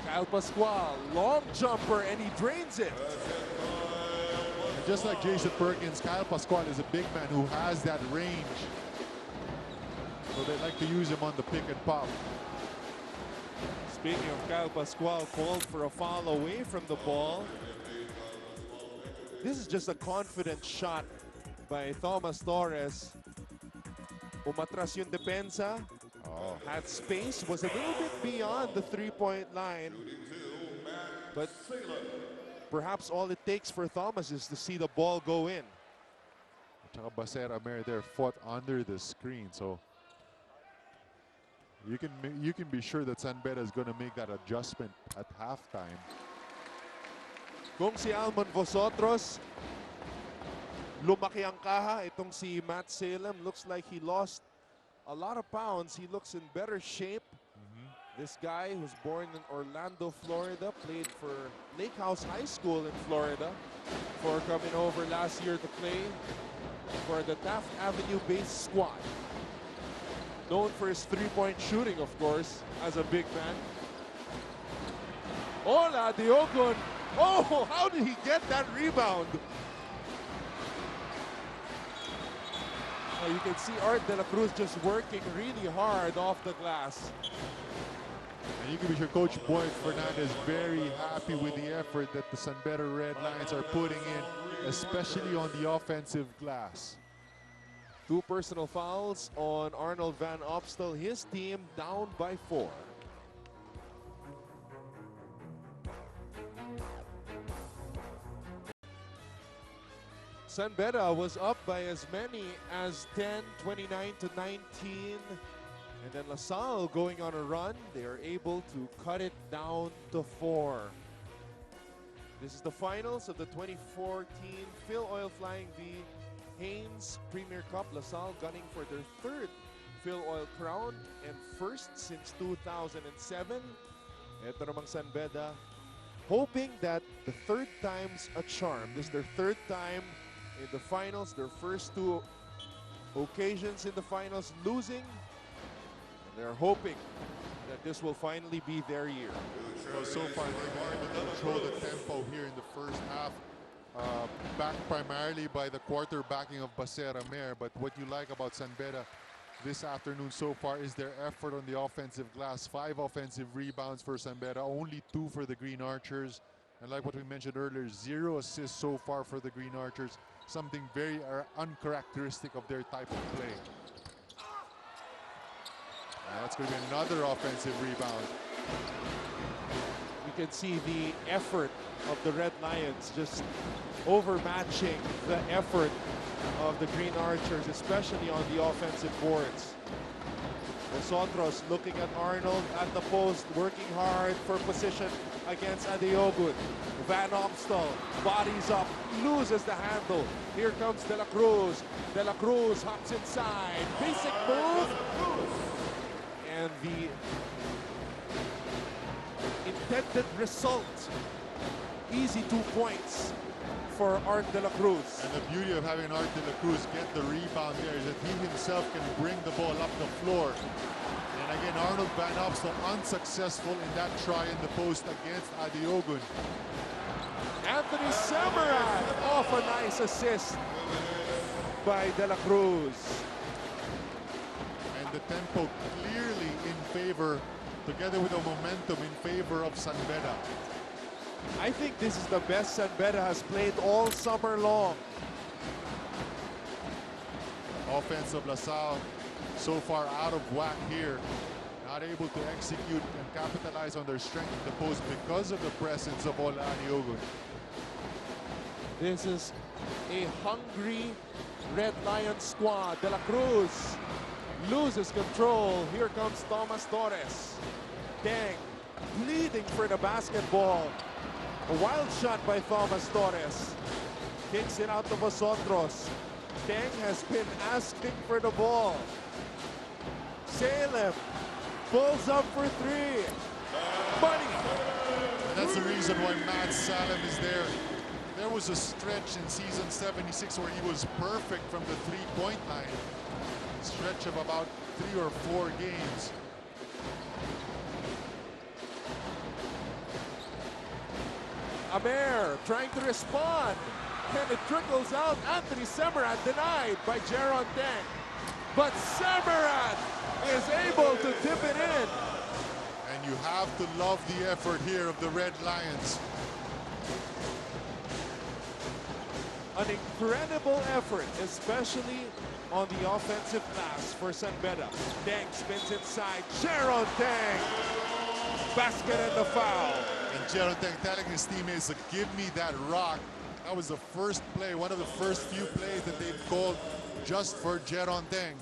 Kyle Pascual, long jumper, and he drains it. And just like Jason Perkins, Kyle Pascual is a big man who has that range. So they like to use him on the pick and pop. Speaking of Kyle Pascual, called for a foul away from the ball. This is just a confident shot by Thomas Torres. Umatras yung depensa. Had space, was a little bit beyond the three-point line. But perhaps all it takes for Thomas is to see the ball go in. tsaka Baser Amer there fought under the screen. So you can be sure that San Beda is going to make that adjustment at halftime. Kung si Almon Vosotros, lumaki ang kaha. Itong si Matt Salem, looks like he lost a lot of pounds. He looks in better shape. This guy who's born in Orlando, Florida, played for Lake House High School in Florida before coming over last year to play for the Taft Avenue-based squad. Known for his three-point shooting, of course, as a big man. Hola, Diogun. Oh, how did he get that rebound? You can see Art De La Cruz just working really hard off the glass. And you can be sure Coach Boyd Fernandez very happy with the effort that the San Beda Red Lions are putting in, especially on the offensive glass. 2 personal fouls on Arnold Van Opstal. His team down by 4. San Beda was up by as many as 10, 29 to 19. And then LaSalle going on a run. They are able to cut it down to 4. This is the finals of the 2014 Filoil Flying V Haynes Premier Cup. LaSalle gunning for their 3rd Filoil crown and 1st since 2007. Ito namang San Beda hoping that the 3rd time's a charm. This is their 3rd time in the finals. Their first 2 occasions in the finals losing. They're hoping that this will finally be their year. Well, so far they've been able to control the tempo here in the first half, backed primarily by the quarterbacking of Baser Amer. But what you like about San Beda this afternoon so far is their effort on the offensive glass. 5 offensive rebounds for San Beda, only 2 for the Green Archers. And like what we mentioned earlier, 0 assists so far for the Green Archers. Something very uncharacteristic of their type of play. That's going to be another offensive rebound. You can see the effort of the Red Lions just overmatching the effort of the Green Archers, especially on the offensive boards. Vosotros looking at Arnold at the post, working hard for position against Adeogun. Van Opstal bodies up, loses the handle. Here comes De La Cruz. De La Cruz hops inside. Basic move. And the intended result, easy 2 points for Art De La Cruz. And the beauty of having Art De La Cruz get the rebound there is that he himself can bring the ball up the floor. And again, Arnold Van Opstal unsuccessful in that try in the post against Adeogun. Anthony Samaran off a nice assist by De La Cruz. And the tempo clearly in favor, together with the momentum in favor of San Beda. I think this is the best San Beda has played all summer long. Offense of LaSalle so far out of whack here. Not able to execute and capitalize on their strength in the post because of the presence of Ola Adeogun. This is a hungry Red Lion squad. De La Cruz loses control. Here comes Thomas Torres. Dang, pleading for the basketball. A wild shot by Thomas Torres. Kicks it out to Vosotros. Deng has been asking for the ball. Salem pulls up for 3. Money. And that's the reason why Matt Salem is there. There was a stretch in season 76 where he was perfect from the 3-point line. A stretch of about 3 or 4 games. Amer trying to respond. And it trickles out. Anthony Samaran denied by Jeron Deng. But Samaran is able to tip it in. And you have to love the effort here of the Red Lions. An incredible effort, especially on the offensive glass for San Beda. Deng spins inside. Jeron Deng. Basket and the foul. And Jeron Deng telling his teammates to give me that rock. That was the first play, one of the first few plays that they've called just for Jeron Teng.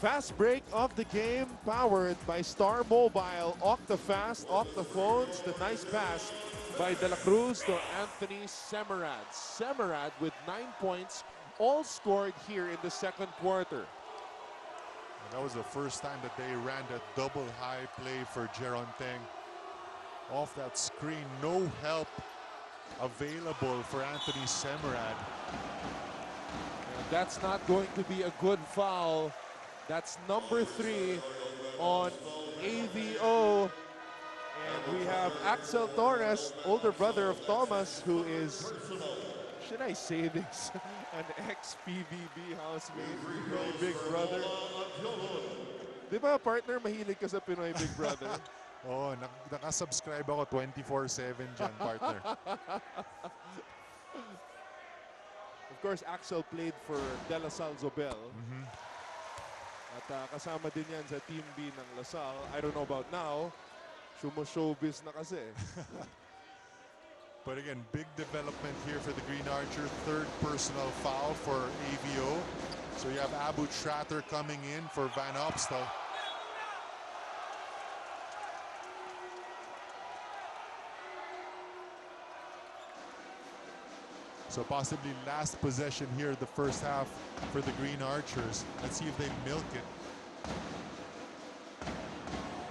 Fast break of the game, powered by Star Mobile. Octafast, Octaphones. The nice pass by De La Cruz to Anthony Semerad. Semerad with 9 points, all scored here in the second quarter. And that was the first time that they ran that double high play for Jeron Teng. Off that screen, no help available for Anthony Semerad. And that's not going to be a good foul. That's number 3 on AVO. And we have Axel Torres, older brother of Thomas, who is, should I say this, an ex-PBB housemate, Pinoy Big Brother. Di ba, partner, mahilig ka sa Pinoy Big Brother? Oh, nakasubscribe ako 24/7 dyan, partner. Of course, Axel played for De La Salle Zobel. At kasama din yan sa Team B ng La Salle. I don't know about now. Showbiz na kasi. But again, big development here for the Green Archers. Third personal foul for AVO. So you have Abu Tratter coming in for Van Opstal. So possibly last possession here in the first half for the Green Archers. Let's see if they milk it.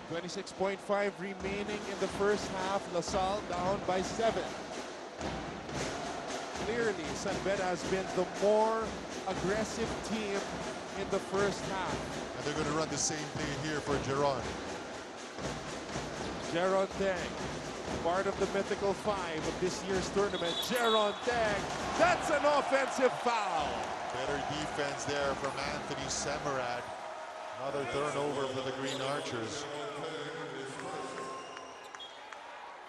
26.5 remaining in the first half. La Salle down by 7. Clearly, San Beda has been the more aggressive team in the first half. And they're going to run the same thing here for Jeron. Jeron Teng, part of the Mythical 5 of this year's tournament. Jeron Teng, that's an offensive foul. Better defense there from Anthony Semerad. Another turnover for the Green Archers.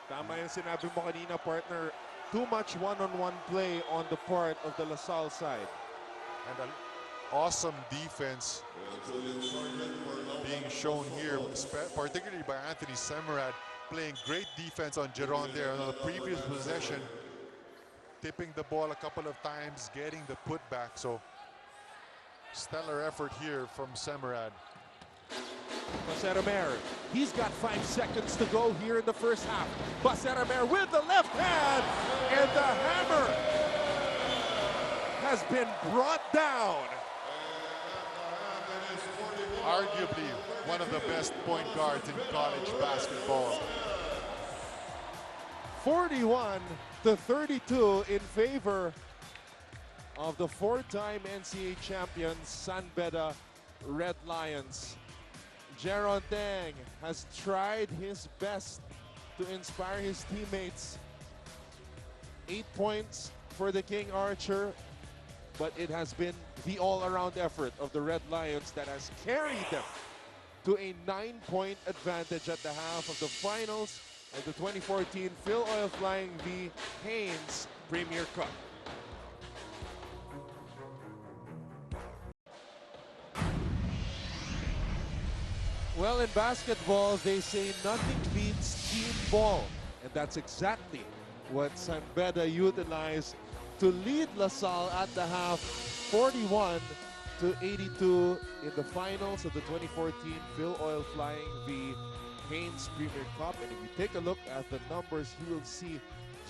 Tama yung sinabi mo kanina, partner. Too much one-on-one play on the part of the La Salle side. And an awesome defense being shown here, particularly by Anthony Semerad, playing great defense on Jeron there. On the previous possession, tipping the ball a couple of times, getting the putback. So stellar effort here from Semerad. Baseramer, he's got 5 seconds to go here in the first half. Baseramer with the left hand, and the hammer has been brought down. Arguably one of the best point guards in college basketball. 41-32 in favor of the 4-time NCAA champion San Beda Red Lions. Jeron Teng has tried his best to inspire his teammates. 8 points for the King Archer, but it has been the all-around effort of the Red Lions that has carried them to a 9-point advantage at the half of the finals of the 2014 Filoil Flying V Haynes Premier Cup. Well, in basketball, they say nothing beats team ball. And that's exactly what San Beda utilized to lead La Salle at the half, 41-82 in the finals of the 2014 Filoil Flying V Haynes Premier Cup. And if you take a look at the numbers, you will see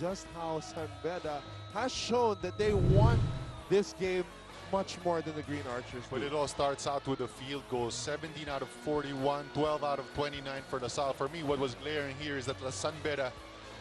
just how San Beda has shown that they want this game much more than the Green Archers. But it all starts out with a field goal. 17 out of 41, 12 out of 29 for La Salle. For me, what was glaring here is that San Beda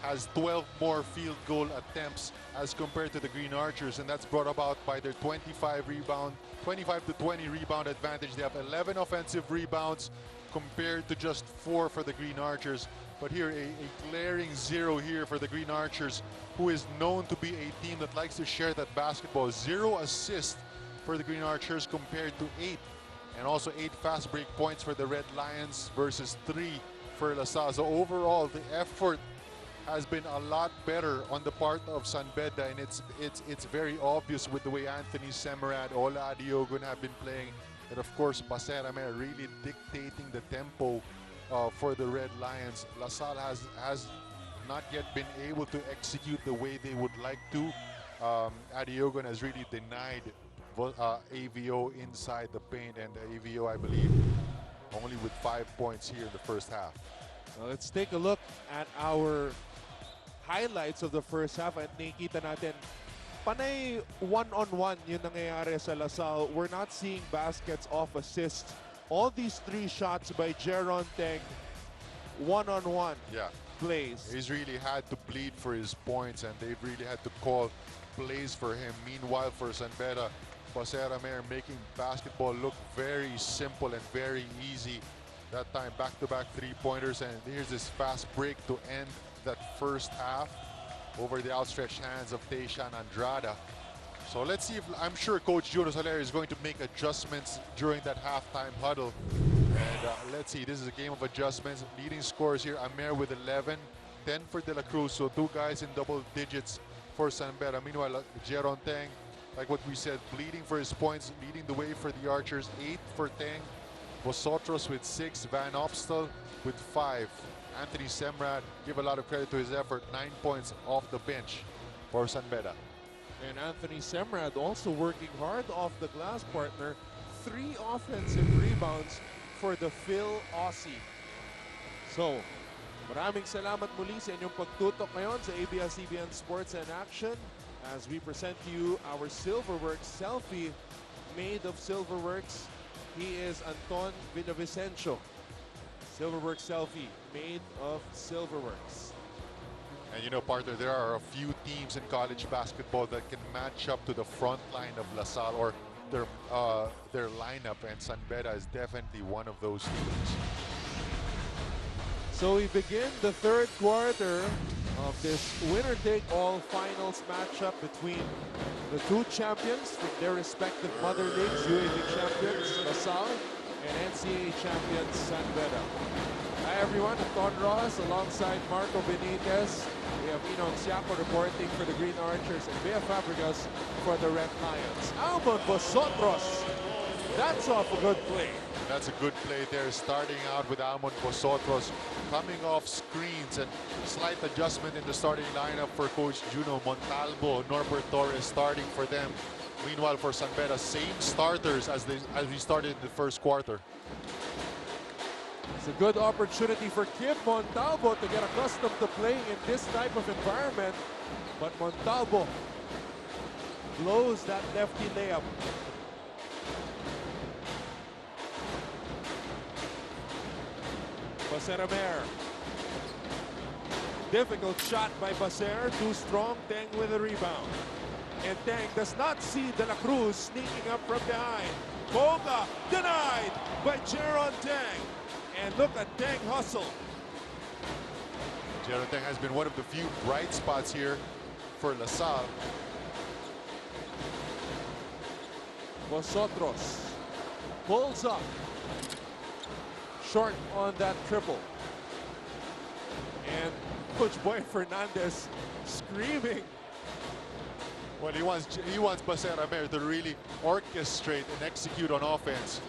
has 12 more field goal attempts as compared to the Green Archers, and that's brought about by their 25 to 20 rebound advantage. They have 11 offensive rebounds compared to just 4 for the Green Archers. But here, a glaring 0 here for the Green Archers, who is known to be a team that likes to share that basketball. 0 assists for the Green Archers compared to 8, and also 8 fast break points for the Red Lions versus 3 for La Salle. So overall, the effort has been a lot better on the part of San Beda, and it's very obvious with the way Anthony Semerad, Ola Adiogun have been playing, and of course Baseramer really dictating the tempo for the Red Lions. La Salle has not yet been able to execute the way they would like to. Adiogon has really denied AVO inside the paint, and AVO, I believe, only with 5 points here in the first half. Well, let's take a look at our highlights of the first half at nakita natin. Panay one-on-one yung nangyayari sa Lasal. We're not seeing baskets off assists. All these 3 shots by Jeron Teng, one-on-one plays. He's really had to bleed for his points, and they've really had to call plays for him. Meanwhile, for Sanbeda, Jose Ramer making basketball look very simple and very easy. That time, back-to-back 3-pointers, and here's this fast break to end that first half over the outstretched hands of Teishan Andrada. So let's see if, I'm sure Coach Juno Soler is going to make adjustments during that halftime huddle. And let's see, this is a game of adjustments. Leading scores here, Amer with 11, 10 for De La Cruz, so 2 guys in double digits for Sanbeda. Meanwhile, Jeron Teng, like what we said, bleeding for his points, leading the way for the Archers. 8 for Teng, Vosotros with 6, Van Opstal with 5. Anthony Semrad, give a lot of credit to his effort, 9 points off the bench for Sanbeda. And Anthony Semrad also working hard off the glass, partner. 3 offensive rebounds for the Phil Aussie. So, maraming salamat muli sa inyong pagtutok ngayon sa ABS-CBN Sports and Action as we present to you our Silverworks selfie made of Silverworks. He is Anton Villavicencio. Silverworks selfie made of Silverworks. And you know, partner, there are a few teams in college basketball that can match up to the front line of LaSalle or their lineup, and Sanbeda is definitely one of those teams. So we begin the third quarter of this winner-take-all finals matchup between the 2 champions from their respective mother leagues, UAB champions LaSalle and NCAA champions Sanbeda. Hi everyone, I'm Don Ross alongside Marco Benitez. We have Inong Siaco reporting for the Green Archers and Bea Fabregas for the Red Lions. Almon Vosotros, that's off a good play. That's a good play there, starting out with Almon Vosotros coming off screens, and slight adjustment in the starting lineup for Coach Juno. Montalvo, Norbert Torres starting for them. Meanwhile, for Sanbeda, same starters as we started in the first quarter. It's a good opportunity for Kim Montalvo to get accustomed to playing in this type of environment. But Montalvo blows that lefty layup. Baser Amer. Difficult shot by Baser. Too strong. Teng with a rebound. And Teng does not see De La Cruz sneaking up from behind. Boga denied by Jeron Teng. And look at Teng hustle. Jeron Teng has been one of the few bright spots here for LaSalle. Vosotros pulls up. Short on that triple. And Coach Boy Fernandez screaming. Well, he wants Baser Amer to really orchestrate and execute on offense.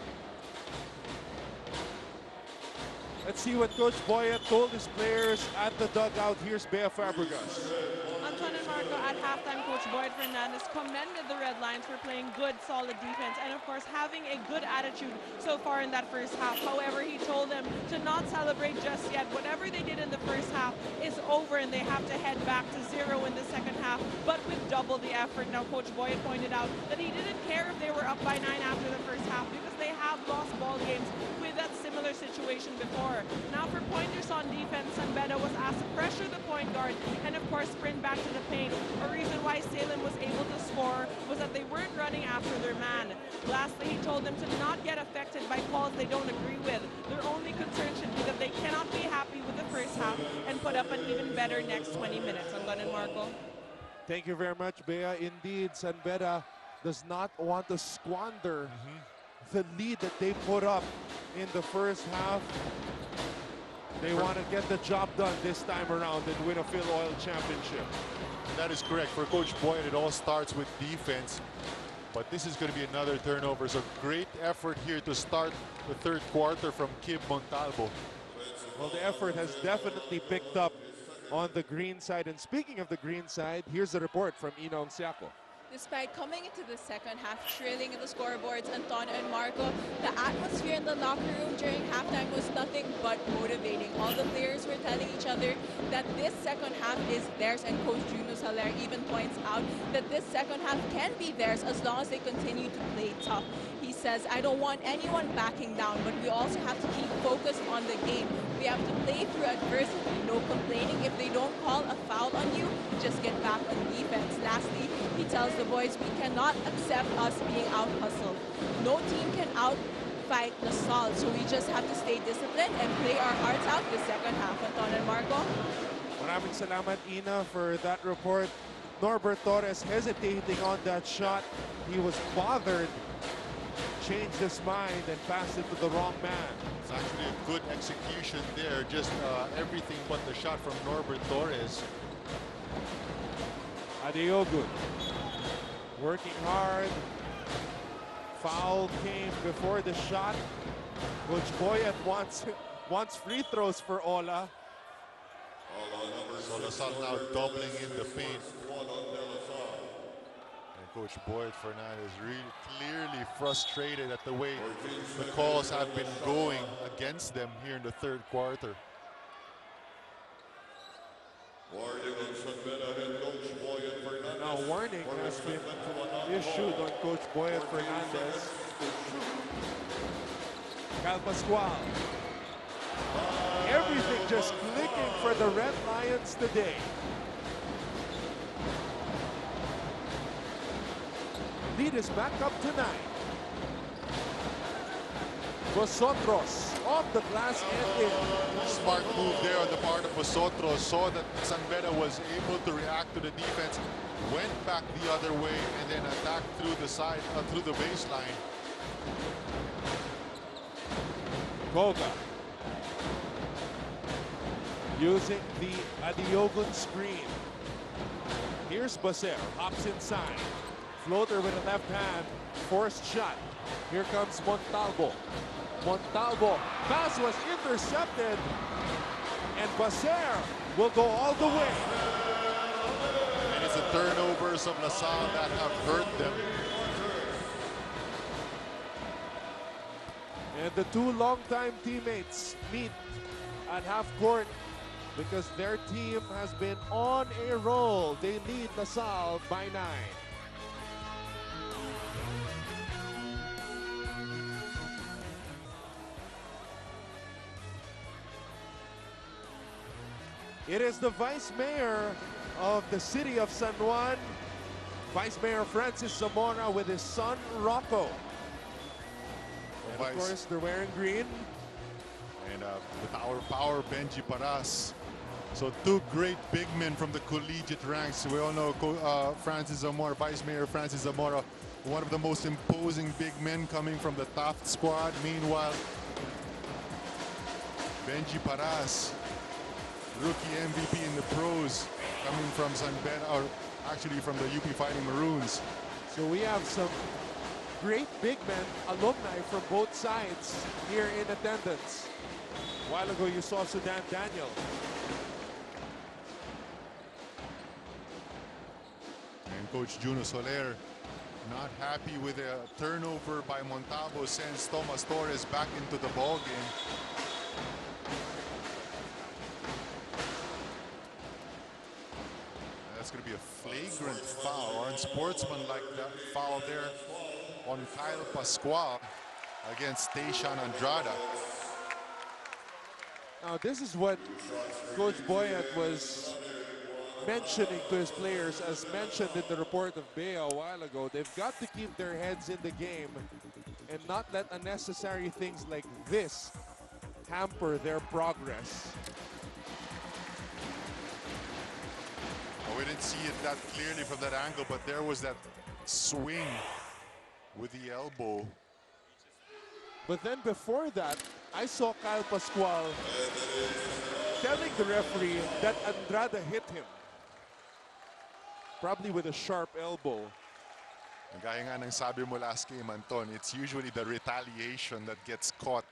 Let's see what Coach Boyet told his players at the dugout. Here's Bea Fabregas. Anton and Marco, at halftime, Coach Boyd Fernandez commended the Red Lions for playing good, solid defense and, of course, having a good attitude so far in that first half. However, he told them to not celebrate just yet. Whatever they did in the first half is over, and they have to head back to 0 in the second half, but with double the effort. Now, Coach Boyd pointed out that he didn't care if they were up by 9 after the first half because they have lost ball games with that similar situation before. Now, for pointers on defense, Sanbeda was asked to pressure the point guard and, of course, sprint back to the paint. A reason why Salem was able to score was that they weren't running after their man. Lastly, he told them to not get affected by calls they don't agree with. Their only concern should be that they cannot be happy with the first half and put up an even better next 20 minutes. Anton and Marco. Thank you very much, Bea. Indeed, Sanbeda does not want to squander the lead that they put up in the first half. They want to get the job done this time around and win a Filoil championship. That is correct. For Coach Boyd, it all starts with defense. But this is going to be another turnover. So great effort here to start the third quarter from Kim Montalvo. Well, the effort has definitely picked up on the green side. And speaking of the green side, here's the report from Inong Siako. Despite coming into the second half trailing in the scoreboards, Anton and Marco, the atmosphere in the locker room during halftime was nothing but motivating. All the players were telling each other that this second half is theirs, and Coach Juno Soler even points out that this second half can be theirs as long as they continue to play tough. He says, I don't want anyone backing down, but we also have to keep focused on the game. We have to play through adversity, no complaining. If they don't call a foul on you, just get back on defense. Lastly, he tells the boys we cannot accept us being out-hustled. No team can out-fight LaSalle, so we just have to stay disciplined and play our hearts out the second half. Anton and Marco. Maraming salamat, Ina, for that report. Norbert Torres hesitating on that shot. He was bothered, changed his mind, and passed it to the wrong man. It's actually a good execution there. Just everything but the shot from Norbert Torres. Adeogun working hard. Foul came before the shot. Coach Boyat wants free throws for Ola. So LaSalle now doubling in the paint. And Coach Boyd Fernandez really clearly frustrated at the way the calls have been going against them here in the third quarter. Now warning has been issued on Coach Boyat Fernandez. Cal Pascual. Everything just clicking for the Red Lions today. Lead is back up to 9. Vosotros off the glass and in. Smart move there on the part of Vosotros. Saw that San Beda was able to react to the defense, went back the other way, and then attacked through the side, through the baseline. Koga using the Adeogun screen. Here's Baser, hops inside. Floater with a left hand, forced shot. Here comes Montalvo. Montalvo, pass was intercepted, and Baser will go all the way. And it's the turnovers of LaSalle that have hurt them. And the two longtime teammates meet at half court because their team has been on a roll. They lead LaSalle by 9. It is the Vice Mayor of the city of San Juan, Vice Mayor Francis Zamora, with his son Rocco. And of course, they're wearing green. And with our power, Benji Paras. So two great big men from the collegiate ranks. We all know Francis Zamora, Vice Mayor Francis Zamora, one of the most imposing big men coming from the Taft squad. Meanwhile, Benji Paras, rookie MVP in the pros, coming from San Beda, or actually from the UP Fighting Maroons. So we have some great big men, alumni from both sides here in attendance. A while ago, you saw Sudan Daniel. And Coach Juno Soler not happy with a turnover by Montalvo, sends Tomas Torres back into the ball game. That's going to be a flagrant foul, unsportsmanlike that foul there on Kyle Pascual against Tayshaun Andrada. Now, this is what Coach Boyat was mentioning to his players, as mentioned in the report of Bea a while ago. They've got to keep their heads in the game and not let unnecessary things like this hamper their progress. Well, we didn't see it that clearly from that angle, but there was that swing with the elbow. But then before that, I saw Kyle Pascual telling the referee that Andrada hit him, probably with a sharp elbow. Gaya nga ng sabi mo last game, Anton, it's usually the retaliation that gets caught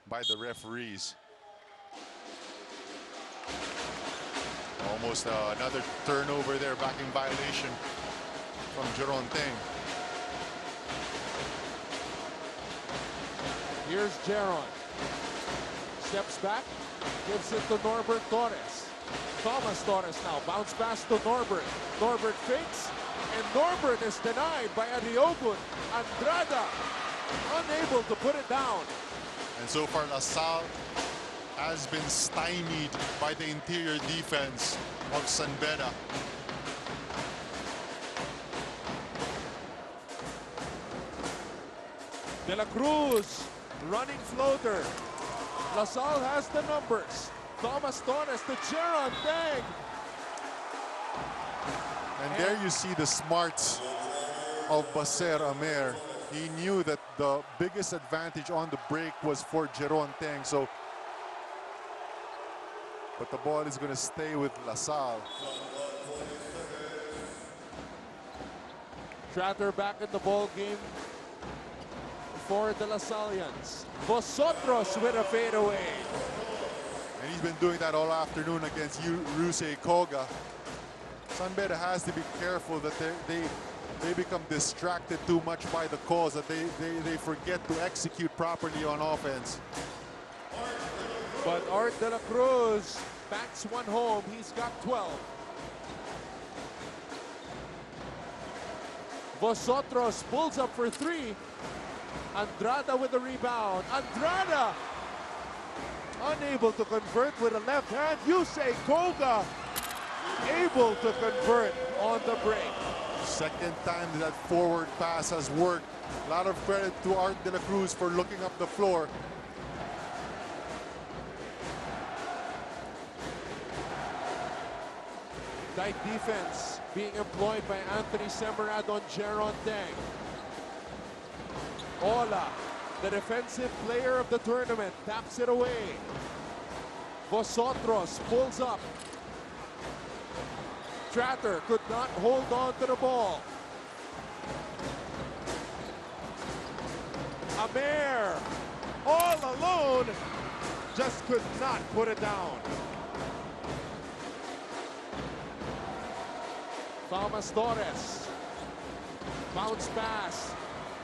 by the referees. Almost another turnover there, backing violation from Jeron Teng. Here's Jeron. Steps back, gives it to Norbert Torres. Thomas Torres now, bounce pass to Norbert. Norbert fakes, and Norbert is denied by Ariogun. Andrada, unable to put it down. And so far, LaSalle has been stymied by the interior defense of San Beda. De La Cruz, running floater. LaSalle has the numbers. Thomas Torres to Jeron Teng. And there you see the smarts of Baser Amer. He knew that the biggest advantage on the break was for Jeron Teng. So, but the ball is going to stay with LaSalle. Tratter back in the ball game for the LaSallians. Vosotros with a fadeaway. And he's been doing that all afternoon against Rusei Koga. San Beda has to be careful that they become distracted too much by the calls, that they forget to execute properly on offense. But Art De La Cruz backs one home. He's got 12. Vosotros pulls up for three. Andrada with the rebound. Andrada unable to convert with a left hand. Yusei Koga able to convert on the break. Second time that forward pass has worked. A lot of credit to Art De La Cruz for looking up the floor. Tight defense being employed by Anthony Semerad on Jeron Teng. Ola, the defensive player of the tournament, taps it away. Vosotros pulls up. Tratter could not hold on to the ball. Amer, all alone, just could not put it down. Thomas Torres, bounce pass.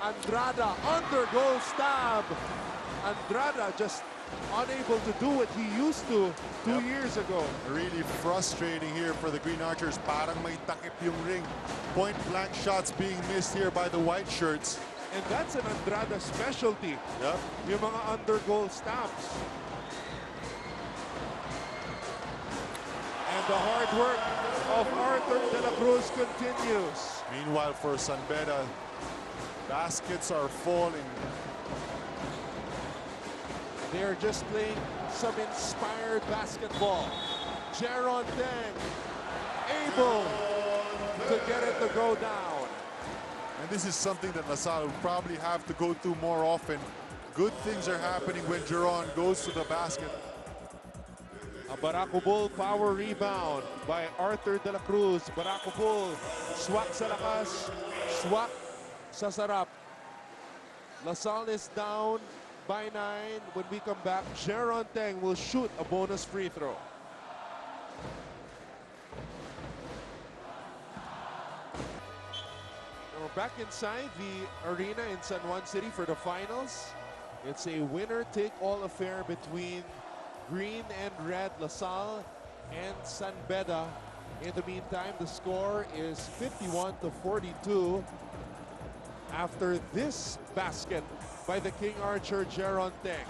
Andrada under goal stab. Andrada just unable to do what he used to 2 years ago. Really frustrating here for the Green Archers. Parang may takip yung ring. Point blank shots being missed here by the white shirts. And that's an Andrada specialty. Yep. Yung mga under goal stabs. And the hard work of Arthur De La Cruz continues. Meanwhile, for San Beda, baskets are falling. They're just playing some inspired basketball. Jeron Teng able to get it to go down. And this is something that LaSalle will probably have to go through more often. Good things are happening when Jeron goes to the basket. A Baracubul power rebound by Arthur De La Cruz. Baracubul, swak sa lakas, swak sa sarap. LaSalle is down by 9. When we come back, Jeron Teng will shoot a bonus free throw. We're back inside the arena in San Juan City for the finals. It's a winner-take-all affair between Green and Red, LaSalle and San Beda. In the meantime, the score is 51-42 after this basket by the King Archer, Jeron Teng.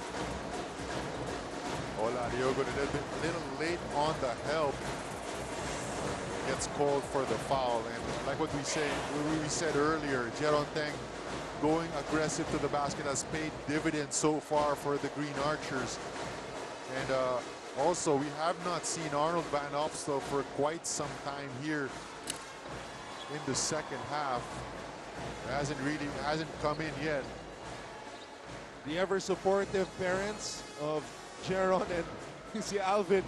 Ola Diogo a little late on the help. Gets called for the foul. And like what we said earlier, Jeron Teng going aggressive to the basket has paid dividends so far for the Green Archers. And also, we have not seen Arnold Van Opstel for quite some time here in the second half. Hasn't come in yet. The ever-supportive parents of Jeron and you see Alvin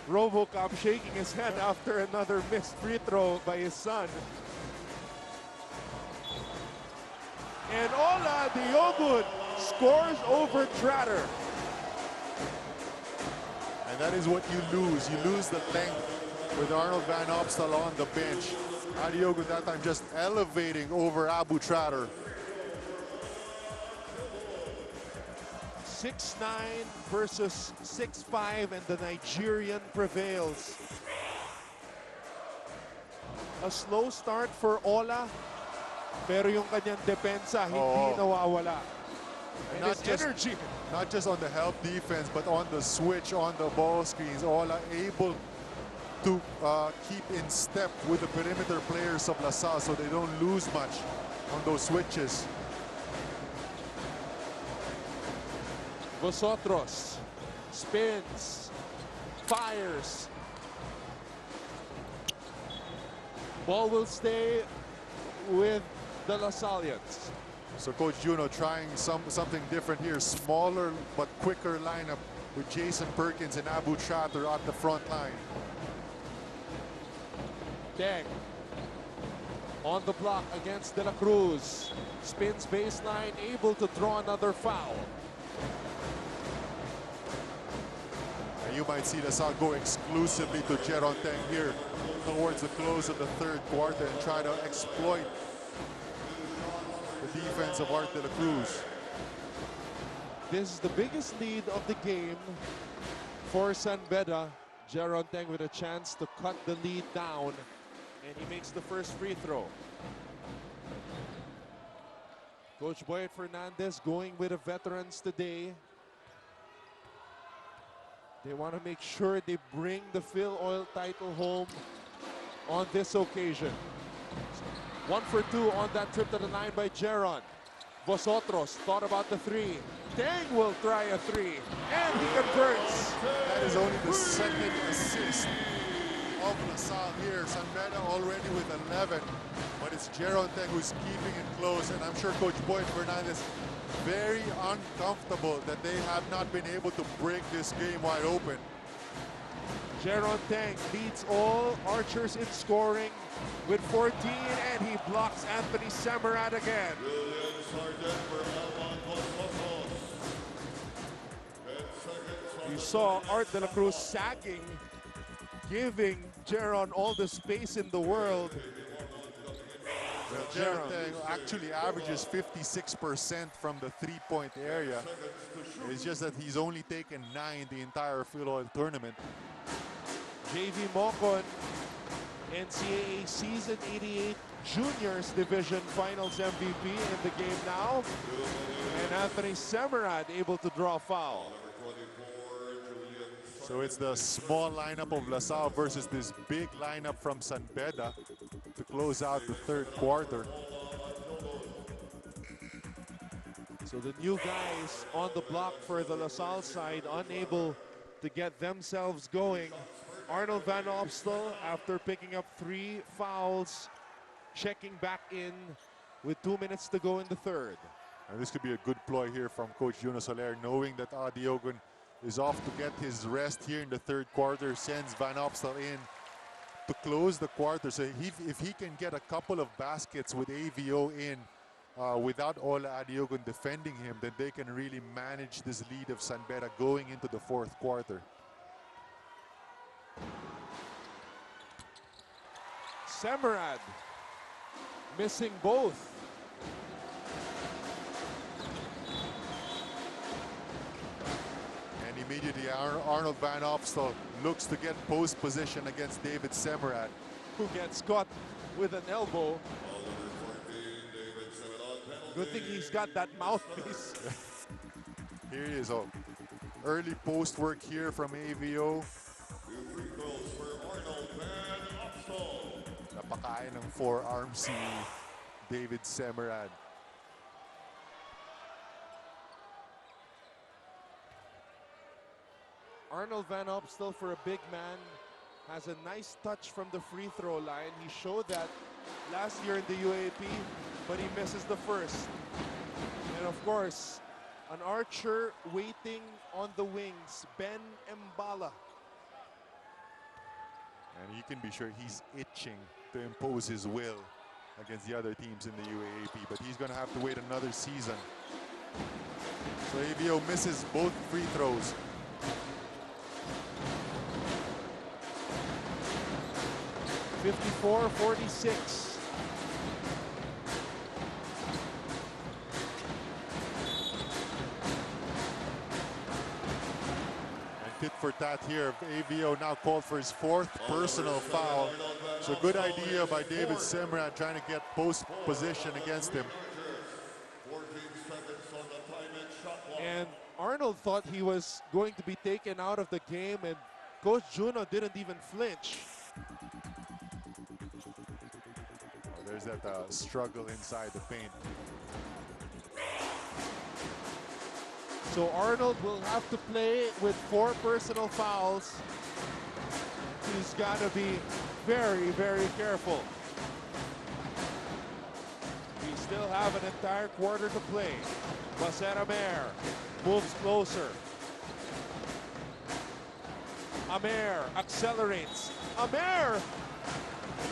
Robocop shaking his head after another missed free throw by his son. And Ola Diogun scores over Tratter. And that is what you lose. You lose the length with Arnold Van Opstal on the bench. Adiogun that time just elevating over Abu Tratter. 6'9" versus 6'5", and the Nigerian prevails. A slow start for Ola, pero yung kanyang depensa hindi nawawala. And his energy. Not just on the help defense, but on the switch, on the ball screens. Ola able to keep in step with the perimeter players of LaSalle so they don't lose much on those switches. Vosotros spins, fires. Ball will stay with the LaSallians. So Coach Juno trying something different here. Smaller but quicker lineup with Jason Perkins and Abu Tratter at the front line. Deng on the block against De La Cruz. Spins baseline, able to draw another foul. And you might see LaSalle go exclusively to Jeron Teng here towards the close of the third quarter and try to exploit the defense of Art De La Cruz. This is the biggest lead of the game for San Beda. Jeron Teng with a chance to cut the lead down, and he makes the first free throw. Coach Boyd Fernandez going with the veterans today. They want to make sure they bring the Filoil title home on this occasion. 1 for 2 on that trip to the line by Jeron. Vosotros thought about the three. Teng will try a three, and he converts. That is only the second assist of LaSalle here. San Beda already with 11, but it's Jeron Teng who's keeping it close, and I'm sure Coach Boyd Fernandez very uncomfortable that they have not been able to break this game wide open. Jeron Teng leads all Archers in scoring with 14, and he blocks Anthony Samarat again. You saw Art De La Cruz sagging, giving Jeron all the space in the world. Well, Jeron Teng actually averages 56% from the three-point area. It's just that he's only taken 9 the entire Filoil tournament. JV Mocon, NCAA Season 88 Juniors Division Finals MVP in the game now. And Anthony Samarat able to draw a foul. So it's the small lineup of LaSalle versus this big lineup from San Beda to close out the third quarter. So the new guys on the block for the LaSalle side, unable to get themselves going. Arnold Van Opstal, after picking up 3 fouls, checking back in with 2 minutes to go in the third. And this could be a good ploy here from Coach Juno Soler, knowing that Adiogun is off to get his rest here in the third quarter, sends Van Opstal in to close the quarter. So if he can get a couple of baskets with AVO in without Ola Adiogun defending him, then they can really manage this lead of San Beda going into the fourth quarter. Samarat missing both. And immediately Arnold Van Opstal looks to get post position against David Samarat, who gets caught with an elbow. Good thing he's got that mouthpiece. Here he is. Oh, early post work here from AVO. Napakain ng forearm si David Samarat. Arnold Van Opstal, for a big man, has a nice touch from the free throw line. He showed that last year in the UAP, but he misses the first. And of course, an Archer waiting on the wings, Ben Mbala. And you can be sure he's itching to impose his will against the other teams in the UAAP, but he's going to have to wait another season. So AVO misses both free throws. 54-46. Tit for tat here. AVO now called for his 4th personal foul. So good idea by David Semrad trying to get post position against him. 14 seconds on the timing shot clock. And Arnold thought he was going to be taken out of the game, and Coach Juno didn't even flinch. Oh, there's that struggle inside the paint. So Arnold will have to play with 4 personal fouls. He's got to be very, very careful. We still have an entire quarter to play. Basera Amer moves closer. Amer accelerates. Amer,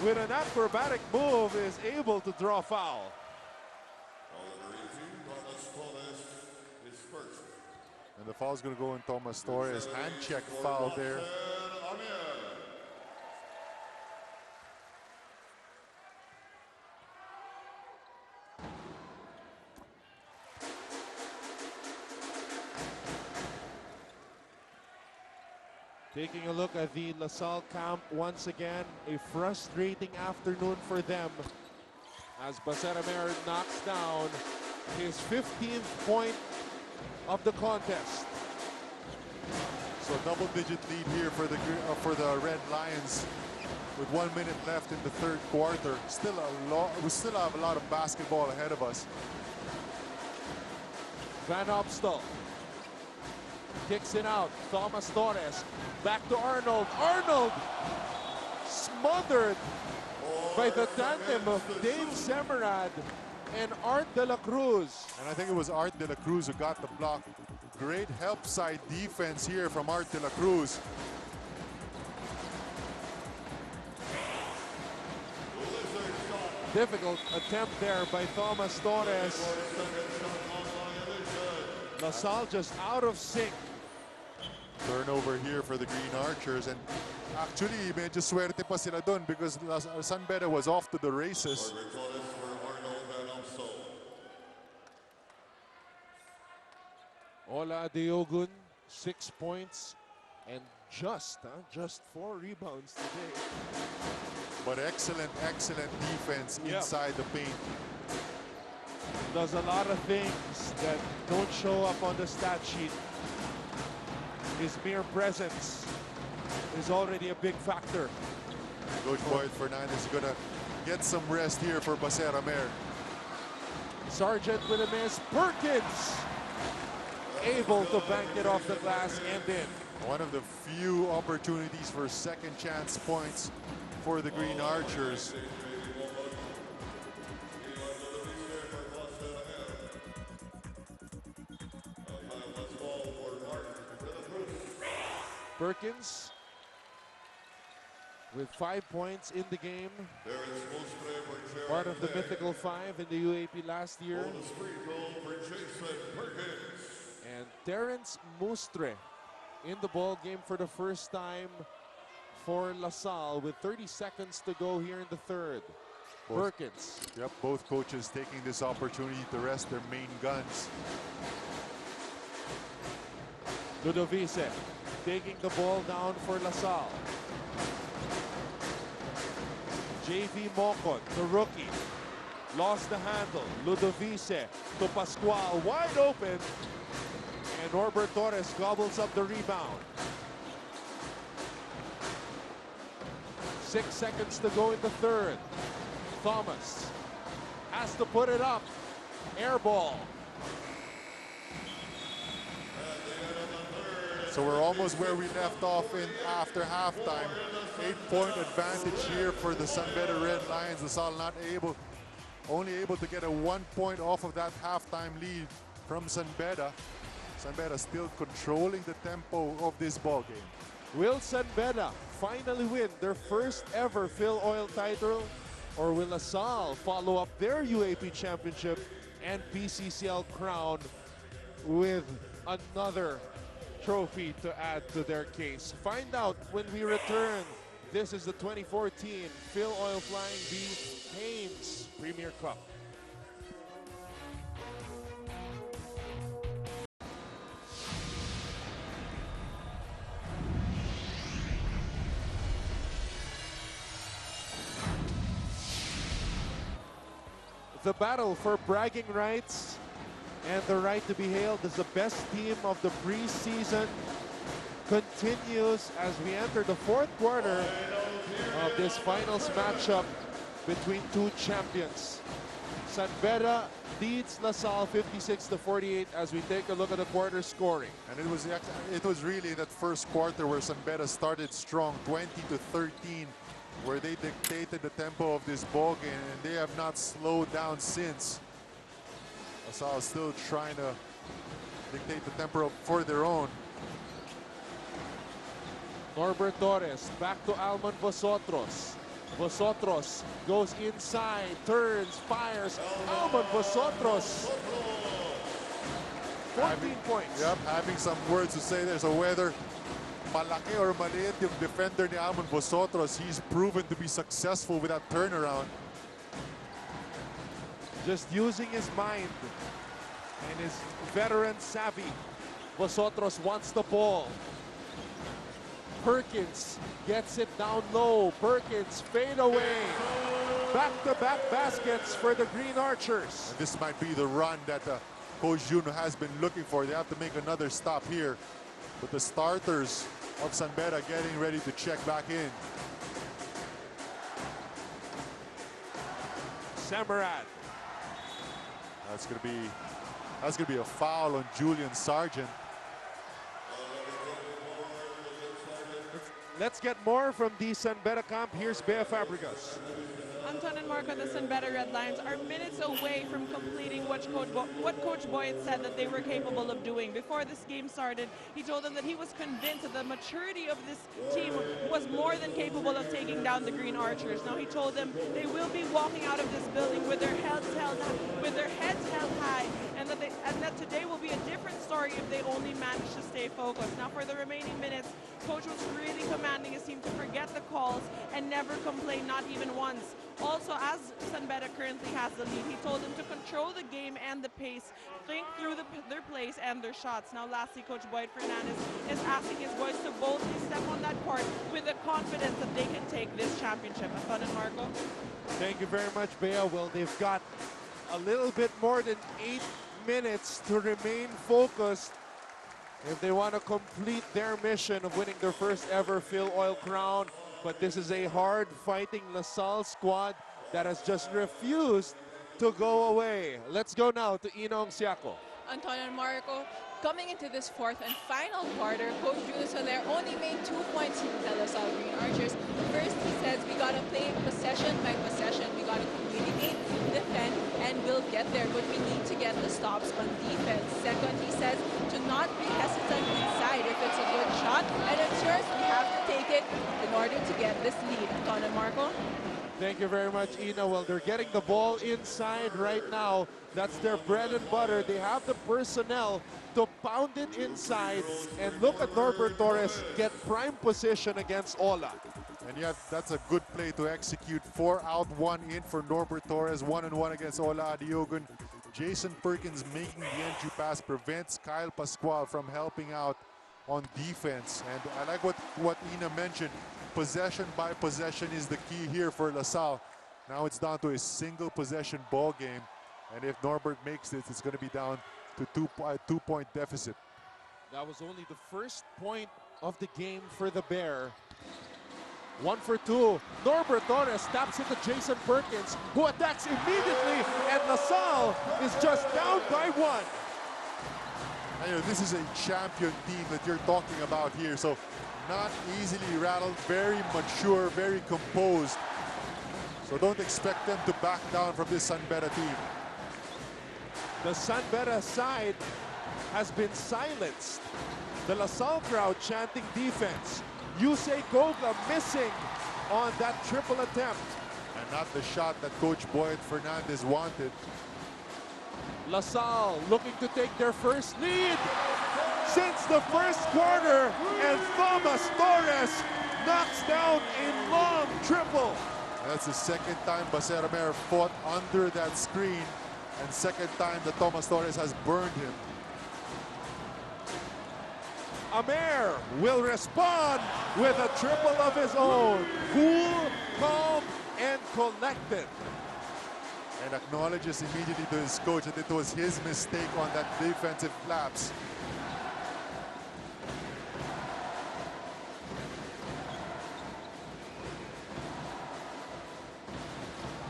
with an acrobatic move, is able to draw foul. And the foul's going to go in Thomas Torres. Hand check foul there. Taking a look at the LaSalle camp once again, a frustrating afternoon for them as Basera Amer knocks down his 15th point of the contest. So double-digit lead here for the Red Lions with 1 minute left in the 3rd quarter. Still we still have a lot of basketball ahead of us. Van Opstal kicks it out. Thomas Torres back to Arnold. Arnold smothered by the tandem of Dave Semerad and Art De La Cruz. And I think it was Art De La Cruz who got the block. Great help side defense here from Art De La Cruz. Difficult attempt there by Thomas Torres. LaSalle just out of sync. Turnover here for the Green Archers, and actually medyo swerte pa sila dun because San Beda was off to the races. Ola Diogun, 6 points and just 4 rebounds today. But excellent defense inside the paint. Does a lot of things that don't show up on the stat sheet. His mere presence is already a big factor. Coach Boyd Fernandez is gonna get some rest here for Basera Amer. Sargent with a miss. Perkins able to bank it off the glass and in. One of the few opportunities for second chance points for the Green Archers. Perkins with 5 points in the game. Part of the Mythical 5 in the UAP last year. And Terrence Mustre in the ball game for the first time for LaSalle with 30 seconds to go here in the 3rd. Perkins. Yep, both coaches taking this opportunity to rest their main guns. Ludovice taking the ball down for LaSalle. JV Mocon, the rookie, lost the handle. Ludovice to Pascual, wide open. And Norbert Torres gobbles up the rebound. 6 seconds to go in the 3rd. Thomas has to put it up. Air ball. So we're almost where we left off in after halftime. 8-point advantage here for the San Beda Red Lions. LaSalle only able to get a 1 point off of that halftime lead from San Beda. San Beda still controlling the tempo of this ball game. Will San Beda finally win their first ever Filoil title? Or will LaSalle follow up their UAP championship and PCCL crown with another trophy to add to their case? Find out when we return This is the 2014 Filoil Flying V Haynes Premier Cup. The battle for bragging rights and the right to be hailed as the best team of the preseason continues as we enter the fourth quarter of this finals matchup between two champions. San Beda leads LaSalle 56-48 as we take a look at the quarter scoring. And it was really that first quarter where San Beda started strong, 20-13, where they dictated the tempo of this ball game, and they have not slowed down since. LaSalle is still trying to dictate the tempo for their own. Norbert Torres back to Alman Vosotros. Vosotros goes inside, turns, fires. Alman Vosotros. 14 points. Yep, having some words to say there. So whether malaki or maliit yung defender ni Alman Vosotros, he's proven to be successful with that turnaround. Just using his mind and his veteran savvy. Vosotros wants the ball. Perkins gets it down low. Perkins fade away. Back-to-back baskets for the Green Archers. And this might be the run that Coach Juno has been looking for. They have to make another stop here. With the starters of San Beda getting ready to check back in. Samarad. That's gonna be a foul on Julian Sargent. Let's get more from the San Beda camp. Here's Bea Fabregas. Anton and Marco, the San Beda Red Lions are minutes away from completing what Coach Boyd said that they were capable of doing. Before this game started, he told them that he was convinced that the maturity of this team was more than capable of taking down the Green Archers. Now he told them they will be walking out of this building with their heads held high, and that today will be a different story if they only manage to stay focused. Now for the remaining minutes, Coach was really commanding his team to forget the calls and never complain, not even once. Also, as San Beda currently has the lead, he told them to control the game and the pace, think through their plays and their shots. Now lastly, Coach Boyd Fernandez is asking his boys to boldly step on that court with the confidence that they can take this championship. Anton and Marco. Thank you very much, Bea. Well, they've got a little bit more than 8 minutes to remain focused if they want to complete their mission of winning their first ever Filoil crown. But this is a hard-fighting LaSalle squad that has just refused to go away. Let's go now to Inong Siaco. Anton and Marco, coming into this fourth and final quarter, Coach Juno Soler only made 2 points in the LaSalle Green Archers. First, he says we gotta play possession by possession. We gotta communicate, defend, and we'll get there. But we need to get the stops on defense. Second, he says to not be hesitant inside if it's a good shot, and it's yours. We have to take it in order to get this lead. Anton and Marco. Thank you very much, Ina. Well, they're getting the ball inside right now. That's their bread and butter. They have the personnel to pound it inside. And look at Norbert Torres get prime position against Ola. And yeah, that's a good play to execute. 4 out, 1 in for Norbert Torres. 1-on-1 against Ola Adiogun. Jason Perkins making the entry pass prevents Kyle Pascual from helping out on defense. And I like what Ina mentioned. Possession by possession is the key here for LaSalle. Now it's down to a single possession ball game. And if Norbert makes this, it's going to be down to two-point deficit. That was only the first point of the game for the Bear. 1 for 2. Norbert Torres taps into Jason Perkins, who attacks immediately, and LaSalle is just down by 1. And, you know, this is a champion team that you're talking about here, so not easily rattled, very mature, very composed. So don't expect them to back down from this San Beda team. The San Beda side has been silenced. The LaSalle crowd chanting defense. Yusei Kogla missing on that triple attempt. And not the shot that Coach Boyd Fernandez wanted. LaSalle looking to take their first lead since the first quarter, and Thomas Torres knocks down a long triple. That's the second time Baseramer fought under that screen, and second time that Tomas Torres has burned him. Amer will respond with a triple of his own. Cool, calm, and collected. And acknowledges immediately to his coach that it was his mistake on that defensive lapse.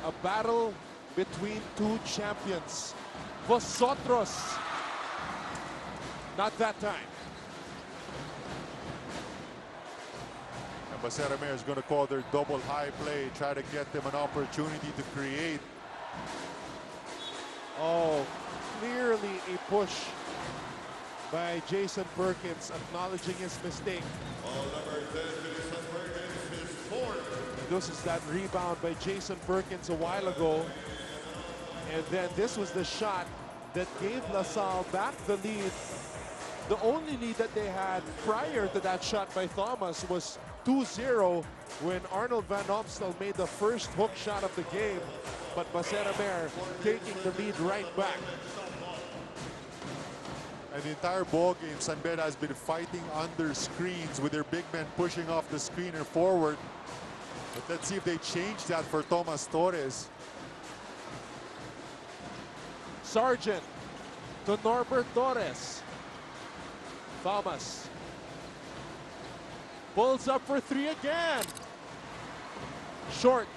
A battle between two champions. Vosotros. Not that time. And Baseramer is going to call their double high play, try to get them an opportunity to create. Oh, clearly a push by Jason Perkins, acknowledging his mistake. Number 10, Jason Perkins, his fourth. This is that rebound by Jason Perkins a while ago. And then this was the shot that gave LaSalle back the lead. The only lead that they had prior to that shot by Thomas was 2-0 when Arnold Van Opstal made the first hook shot of the game. But Baseramer taking the lead right back. And the entire ball game, San Beda has been fighting under screens with their big men pushing off the screener forward. But let's see if they change that for Tomas Torres. Sargent to Norbert Torres. Thomas pulls up for three again. Short.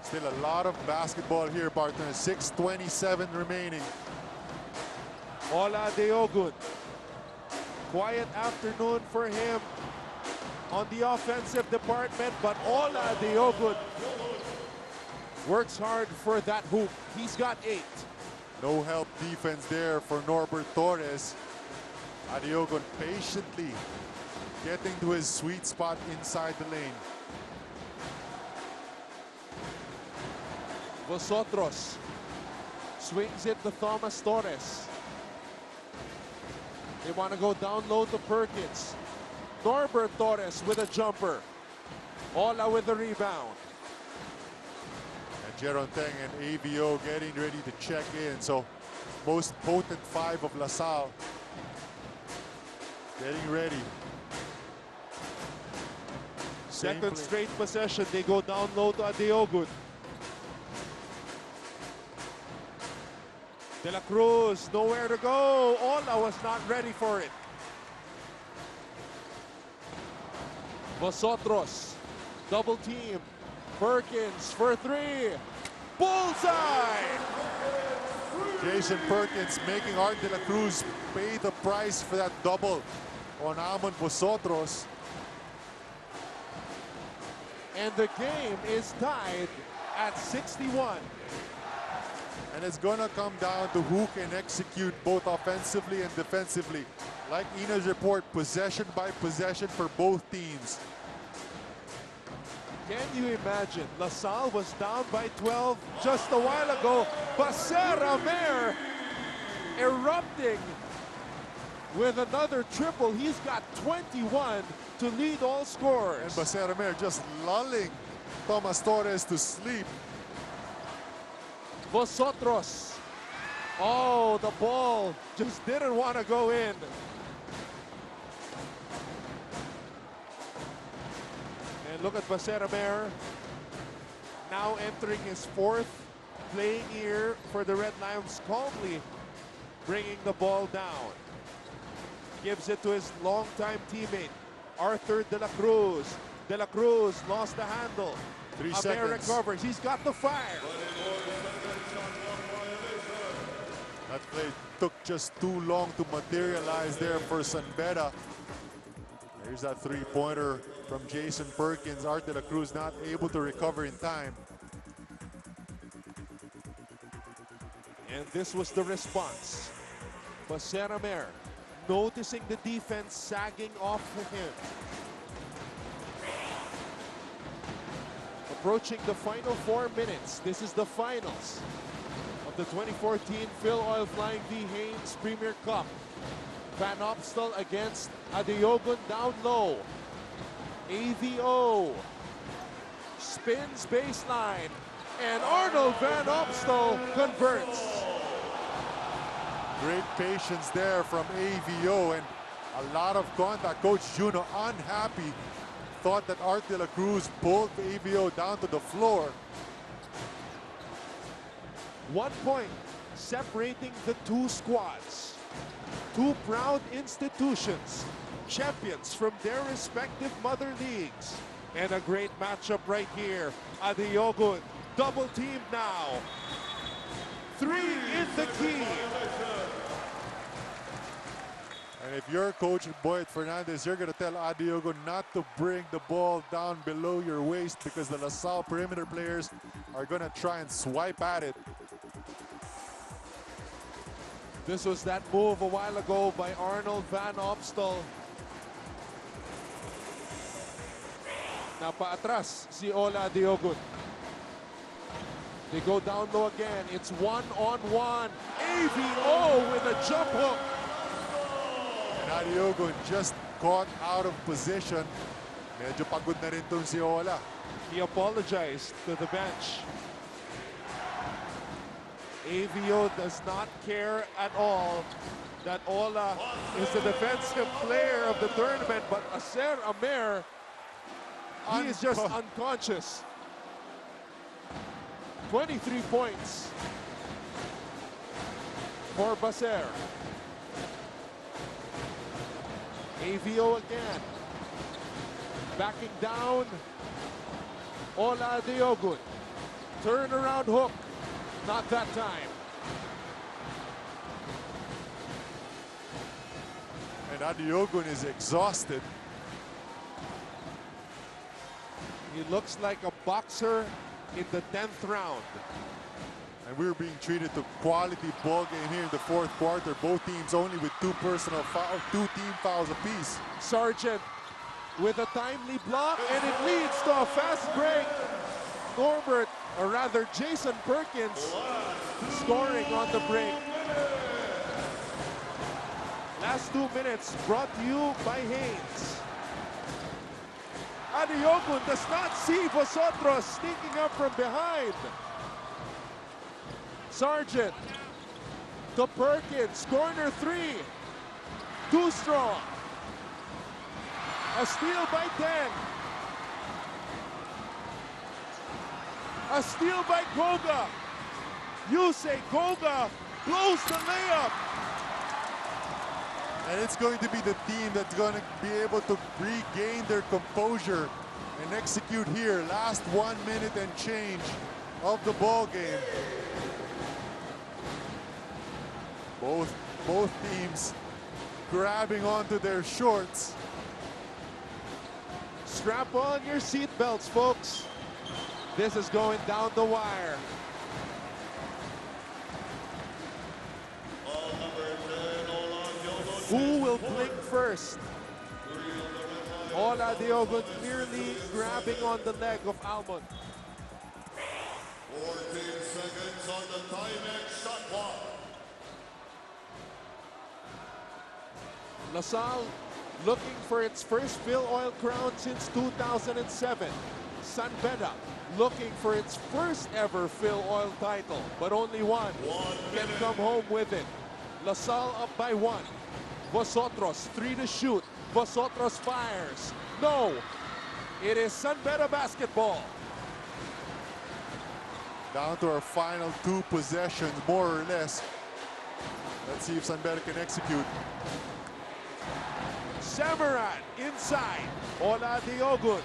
Still a lot of basketball here, partner. 6:27 remaining. Ola Deogun. Quiet afternoon for him on the offensive department, but Ola Deogun works hard for that hoop. He's got 8. No help defense there for Norbert Torres. Adiogun patiently getting to his sweet spot inside the lane. Vosotros swings it to Thomas Torres. They want to go down low to Perkins. Norbert Torres with a jumper. Ola with the rebound. And Jeron Teng and AVO getting ready to check in. So most potent 5 of LaSalle getting ready. Second straight possession. They go down low to Adeogun. De La Cruz, nowhere to go. Ola was not ready for it. Vosotros, double team. Perkins for 3. Bullseye! Jason Perkins making Art De La Cruz pay the price for that double on Amon Vosotros. And the game is tied at 61. And it's going to come down to who can execute both offensively and defensively. Like Ina's report, possession by possession for both teams. Can you imagine? LaSalle was down by 12 just a while ago. Baseramer erupting with another triple. He's got 21 to lead all scores. And Baseramer just lulling Tomas Torres to sleep. Vosotros. Oh, the ball just didn't want to go in. And look at Baseramer, now entering his 4th playing year for the Red Lions, calmly bringing the ball down. Gives it to his longtime teammate, Arthur De La Cruz. De La Cruz lost the handle. 3 Amer seconds. recovers. He's got the fire. That play took just too long to materialize there for San Beda. Here's that 3-pointer from Jason Perkins. Art De La Cruz not able to recover in time. And this was the response. Baseramer noticing the defense sagging off of him. Approaching the final 4 minutes. This is the finals of the 2014 Filoil Flying V Haynes Premier Cup. Van Opstal against Adeogun down low. AVO spins baseline, and Arnold Van Opstal converts. Great patience there from AVO and a lot of contact. Coach Juno unhappy. Thought that Art de la Cruz pulled AVO down to the floor. 1 point separating the two squads. Two proud institutions, champions from their respective mother leagues. And a great matchup right here. Adeogun double teamed now. 3 in the key. And if you're Coach Boyd Fernandez, you're going to tell Adeogun not to bring the ball down below your waist because the LaSalle perimeter players are going to try and swipe at it. This was that move a while ago by Arnold Van Opstal. Napaatras si Ola Adeogun. They go down low again. It's 1-on-1. AVO with a jump hook. And Adeogun just caught out of position. Medyo pagod na rin tong si Ola. He apologized to the bench. AVO does not care at all that Ola is the defensive player of the tournament, but Aser Amer, he is just unconscious. 23 points for Baser. AVO again. Backing down. Ola Adeogun. Turnaround hook. Not that time. And Adeogun is exhausted. He looks like a boxer in the 10th round. And we're being treated to quality ball game here in the fourth quarter. Both teams only with two team fouls apiece. Sargent with a timely block, and it leads to a fast break. Norbert, or rather Jason Perkins, scoring on the break. Last 2 minutes brought to you by Haynes. Adeogun does not see Vosotros sneaking up from behind. Sargent to Perkins, corner 3. Too strong. A steal by 10. A steal by Koga. Yusei Koga blows the layup. And it's going to be the team that's going to be able to regain their composure and execute here. Last 1 minute and change of the ball game. Both teams grabbing onto their shorts. Strap on your seat belts, folks. This is going down the wire. Who will blink first? Ola Adeogun clearly grabbing on the leg of Almond. 14 seconds on the Timex shot clock. LaSalle looking for its first Filoil crown since 2007. San Beda looking for its first ever Filoil title, but only one can come home with it. LaSalle up by 1. Vosotros, 3 to shoot. Vosotros fires. No. It is San Beda basketball. Down to our final 2 possessions, more or less. Let's see if San Beda can execute. Samaran inside. Ola Adeogun.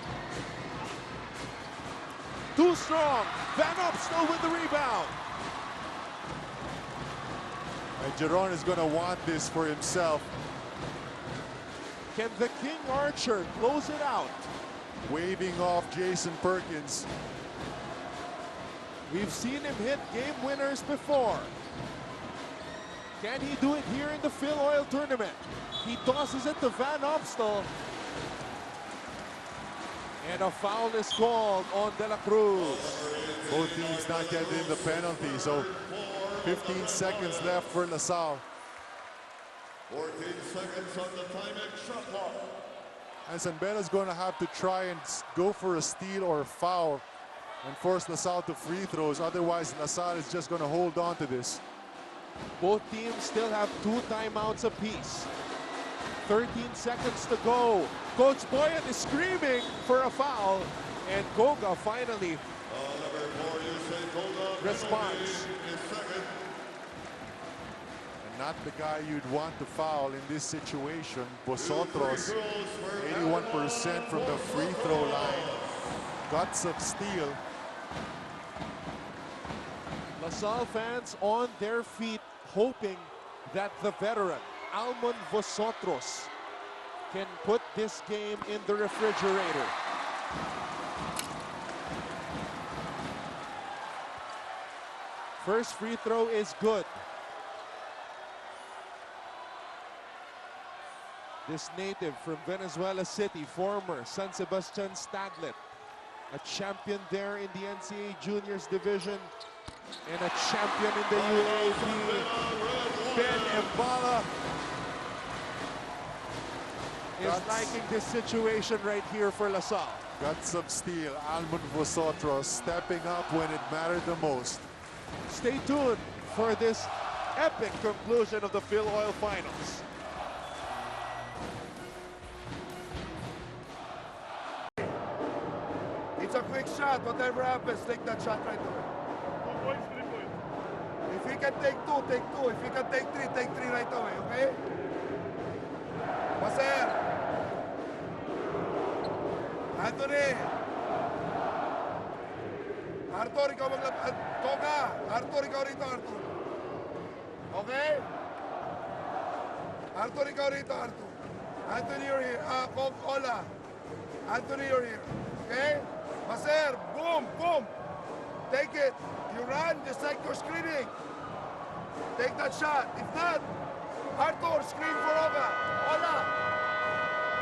Too strong. Van Opstal with the rebound. And Jeron is going to want this for himself. Can the King Archer close it out? Waving off Jason Perkins. We've seen him hit game winners before. Can he do it here in the Filoil tournament? He tosses it to Van Opstal. And a foul is called on De La Cruz. Both teams not yet in the penalty, so 15 seconds left for LaSalle. 14 seconds on the timing shot clock. And San Beda's going to have to try and go for a steal or a foul and force LaSalle to free throws. Otherwise, LaSalle is just going to hold on to this. Both teams still have 2 timeouts apiece. 13 seconds to go. Coach Boyet is screaming for a foul, and Goga finally Number 4, you say Goga responds. penalty is second. And not the guy you'd want to foul in this situation. Vosotros, 81% from the free throw line. Guts of steel. LaSalle fans on their feet, hoping that the veteran, Almon Vosotros, can put this game in the refrigerator. First free throw is good. This native from Venezuela City, former San Sebastian Staglet, a champion there in the NCAA Juniors Division and a champion in the UAAP. Ben Mbala is liking this situation right here for LaSalle. Guts of steel. Almon Vosotros stepping up when it mattered the most. Stay tuned for this epic conclusion of the Filoil Finals. It's a quick shot. Whatever happens, take that shot right away. 2 points, 3 points. If he can take 2, take 2. If he can take 3 right away, okay? Maser. Anthony. Arthur, ikaw maglabas. Goga. Arthur, ikaw rito, Arthur. Okay? Arthur, ikaw rito, Arthur. Anthony, you're here. Ola. Anthony, you're here. Okay? Maser, boom, boom. Take it. You run just like you're screening. Take that shot. If not, Arthur, screen for Oga. Ola.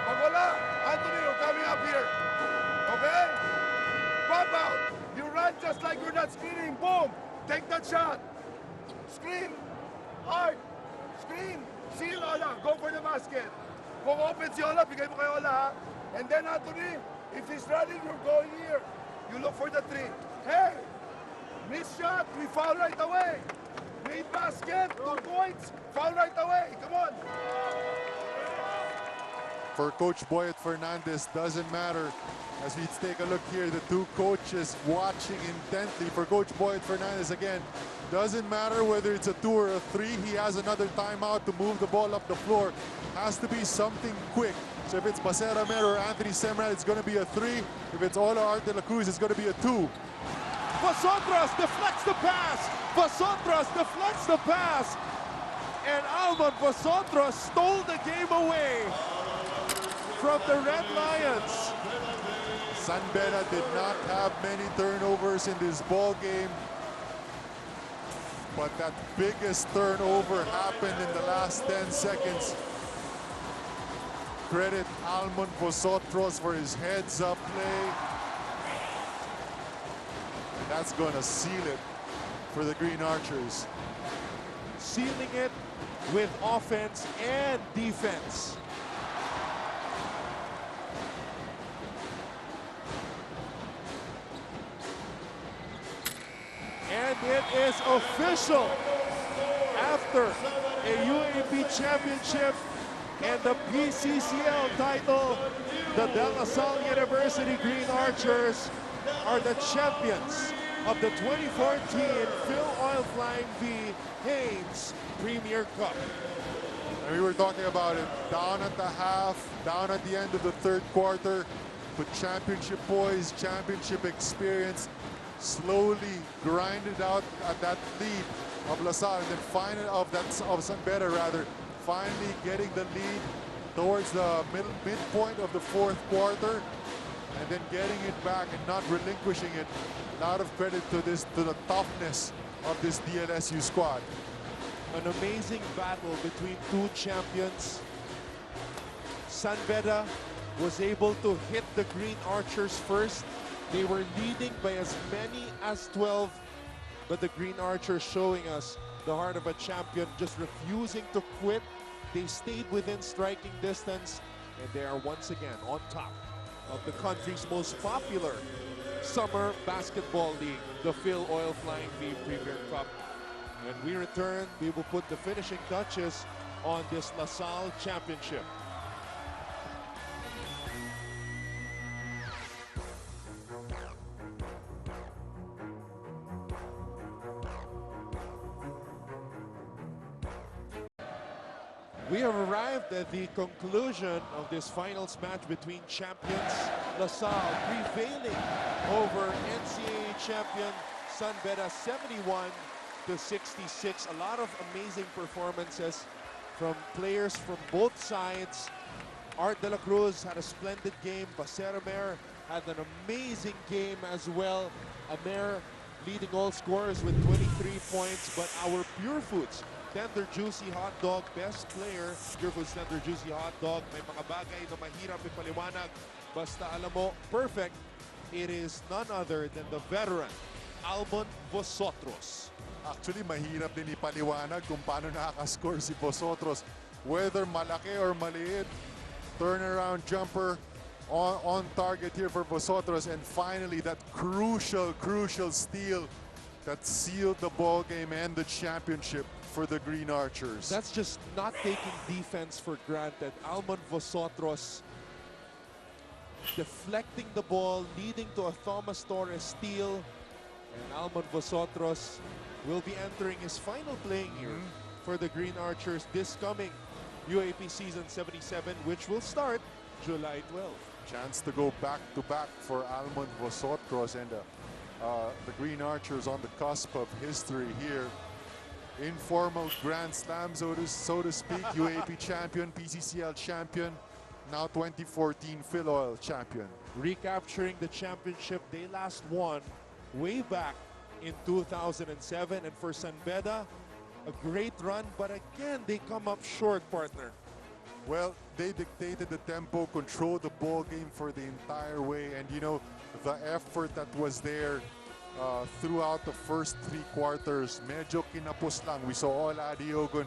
Pag wala, Anthony, you're coming up here. Okay? Pop out. You run just like you're not screening. Boom. Take that shot. Screen. Hard. Screen. Seal Ola. Go for the basket. Kung open si Ola, bigay mo kay Ola, ha? And then Anthony, if he's running, you're going here. You look for the 3. Hey! Miss shot, we foul right away. Made basket, 2 points, foul right away. Come on. For Coach Boyet Fernandez, doesn't matter. As we take a look here, the 2 coaches watching intently. For Coach Boyet Fernandez, again, doesn't matter whether it's a 2 or a 3. He has another timeout to move the ball up the floor. Has to be something quick. So if it's Baser Romero or Anthony Semrad, it's going to be a 3. If it's Ola Art de la Cruz, it's going to be a 2. Vosotros deflects the pass. Vosotros deflects the pass. And Almon Vosotros stole the game away from the Red Lions. San Beda did not have many turnovers in this ball game. But that biggest turnover happened in the last 10 seconds. Credit Almon Vosotros for his heads-up play. And that's going to seal it for the Green Archers. Sealing it with offense and defense. And it is official. After a UAP championship and the PCCL title, the De La Salle University Green Archers are the champions of the 2014 Filoil Flying V Haynes Premier Cup. And we were talking about it, down at the half, down at the end of the 3rd quarter, but championship poise, championship experience, slowly grinded out at that lead of LaSalle, and then finally of San Beda rather, finally getting the lead towards the midpoint of the 4th quarter, and then getting it back and not relinquishing it. A lot of credit to the toughness of this DLSU squad. An amazing battle between 2 champions. San Beda was able to hit the Green Archers first. They were leading by as many as 12, but the Green Archers showing us the heart of a champion, just refusing to quit They stayed within striking distance, and they are once again on top of the country's most popular summer basketball league, the Filoil Flying V Premier Cup. When we return, we will put the finishing touches on this LaSalle championship. We have arrived at the conclusion of this finals match between champions LaSalle prevailing over NCAA champion San Beda 71-66. A lot of amazing performances from players from both sides. Art de la Cruz had a splendid game. Baser Amer had an amazing game as well. Amer leading all scorers with 23 points, but our Pure Foods Tender Juicy Hot Dog, best player, Pure Foods Tender Juicy Hot Dog. May mga bagay na mahirap ipaliwanag. Basta alam mo, perfect. It is none other than the veteran, Almon Vosotros. Actually, mahirap din ipaliwanag kung paano nakaka-score si Vosotros. Whether malaki or maliit, turnaround jumper on target here for Vosotros. And finally, that crucial steal that sealed the ball game and the championship for the Green Archers. That's just not taking defense for granted. Almon Vosotros deflecting the ball, leading to a Thomas Torres steal. And Almon Vosotros will be entering his final playing year for the Green Archers this coming UAP Season 77, which will start July 12. Chance to go back-to-back for Almon Vosotros, and the Green Archers on the cusp of history here. Informal Grand Slam, so to speak. UAP champion, PCCL champion, now 2014 Filoil champion. Recapturing the championship they last won way back in 2007. And for San Beda, a great run, but again, they come up short, partner. Well, they dictated the tempo, controlled the ball game for the entire way, and you know, the effort that was there throughout the first 3 quarters, medyo kinapos lang. We saw all Adiogun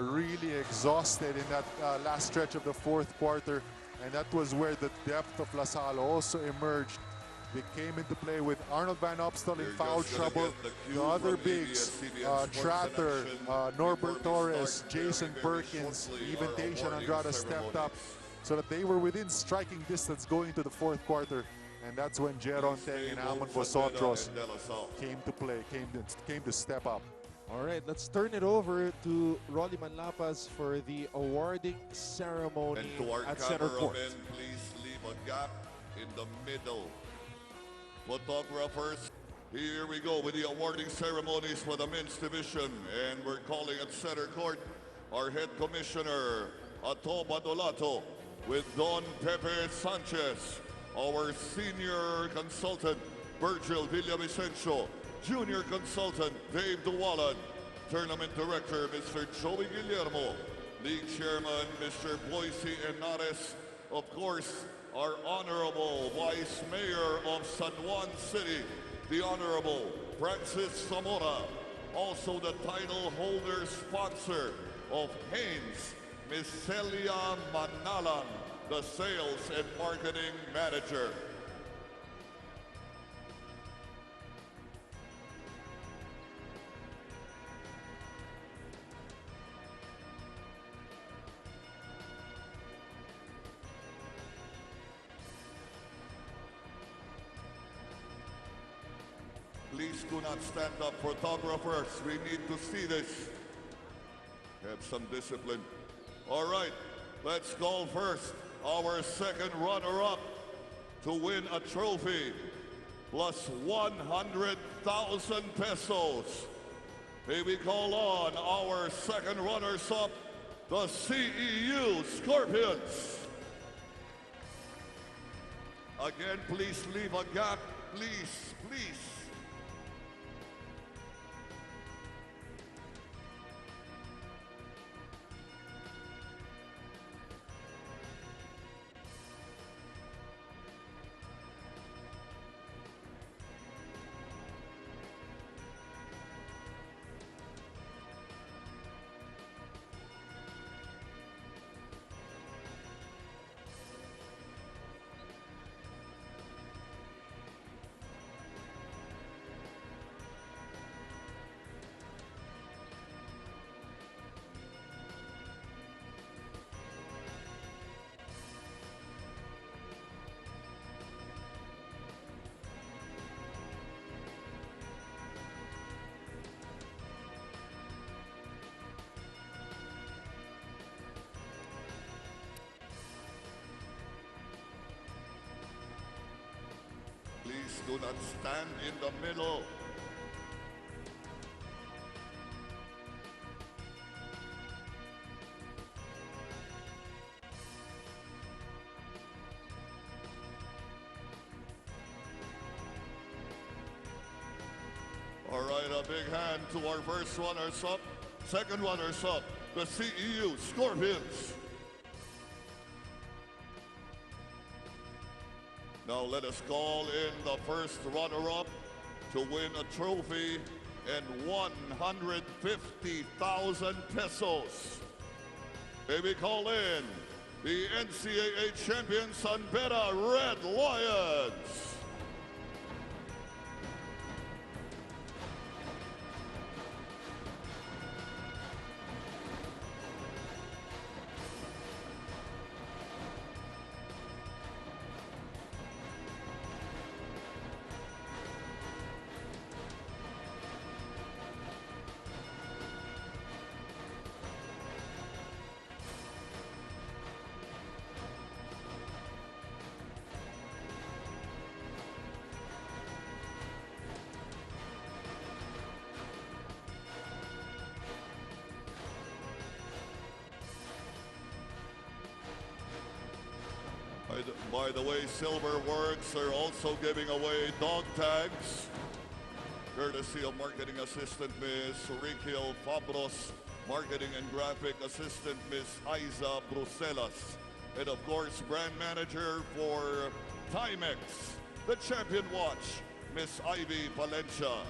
really exhausted in that last stretch of the 4th quarter, and that was where the depth of LaSalle also emerged. They came into play with Arnold Van Opstal in foul trouble. The other bigs, Tratter, Norbert Torres, Jason Perkins, even Tayshan Andrada stepped up so that they were within striking distance going into the 4th quarter. And that's when Jeron Teng and Almon Vosotros came to play, came to step up. All right, let's turn it over to Rolly Manlapas for the awarding ceremony And to our at center court. cameramen, please leave a gap in the middle. Photographers, here we go with the awarding ceremonies for the men's division. And we're calling at center court our head commissioner, Ato Badolato, with Don Pepe Sanchez, our senior consultant, Virgil Villavicencio, junior consultant, Dave Duwalan, tournament director, Mr. Joey Guillermo, league chairman, Mr. Boise Henares, of course, our Honorable Vice Mayor of San Juan City, the Honorable Francis Zamora, also the title holder sponsor of Haynes, Miss Celia Manalan, the Sales and Marketing Manager. Please do not stand up, photographers. We need to see this. Have some discipline. All right, let's call first our second runner-up to win a trophy plus 100,000 pesos. May we call on our second runners-up, the CEU Scorpions. Again, please leave a gap, please, please. do not stand in the middle. All right, a big hand to our first runners-up. Second runners-up, the CEU Scorpions. Now let us call in the first runner-up to win a trophy and 150,000 pesos. May we call in the NCAA champion San Beda Red Lions. By the way, Silverworks are also giving away dog tags, courtesy of Marketing Assistant Ms. Riquel Fabros, Marketing and Graphic Assistant Ms. Aiza Bruselas, and of course, Brand Manager for Timex, the Champion Watch, Ms. Ivy Palencia.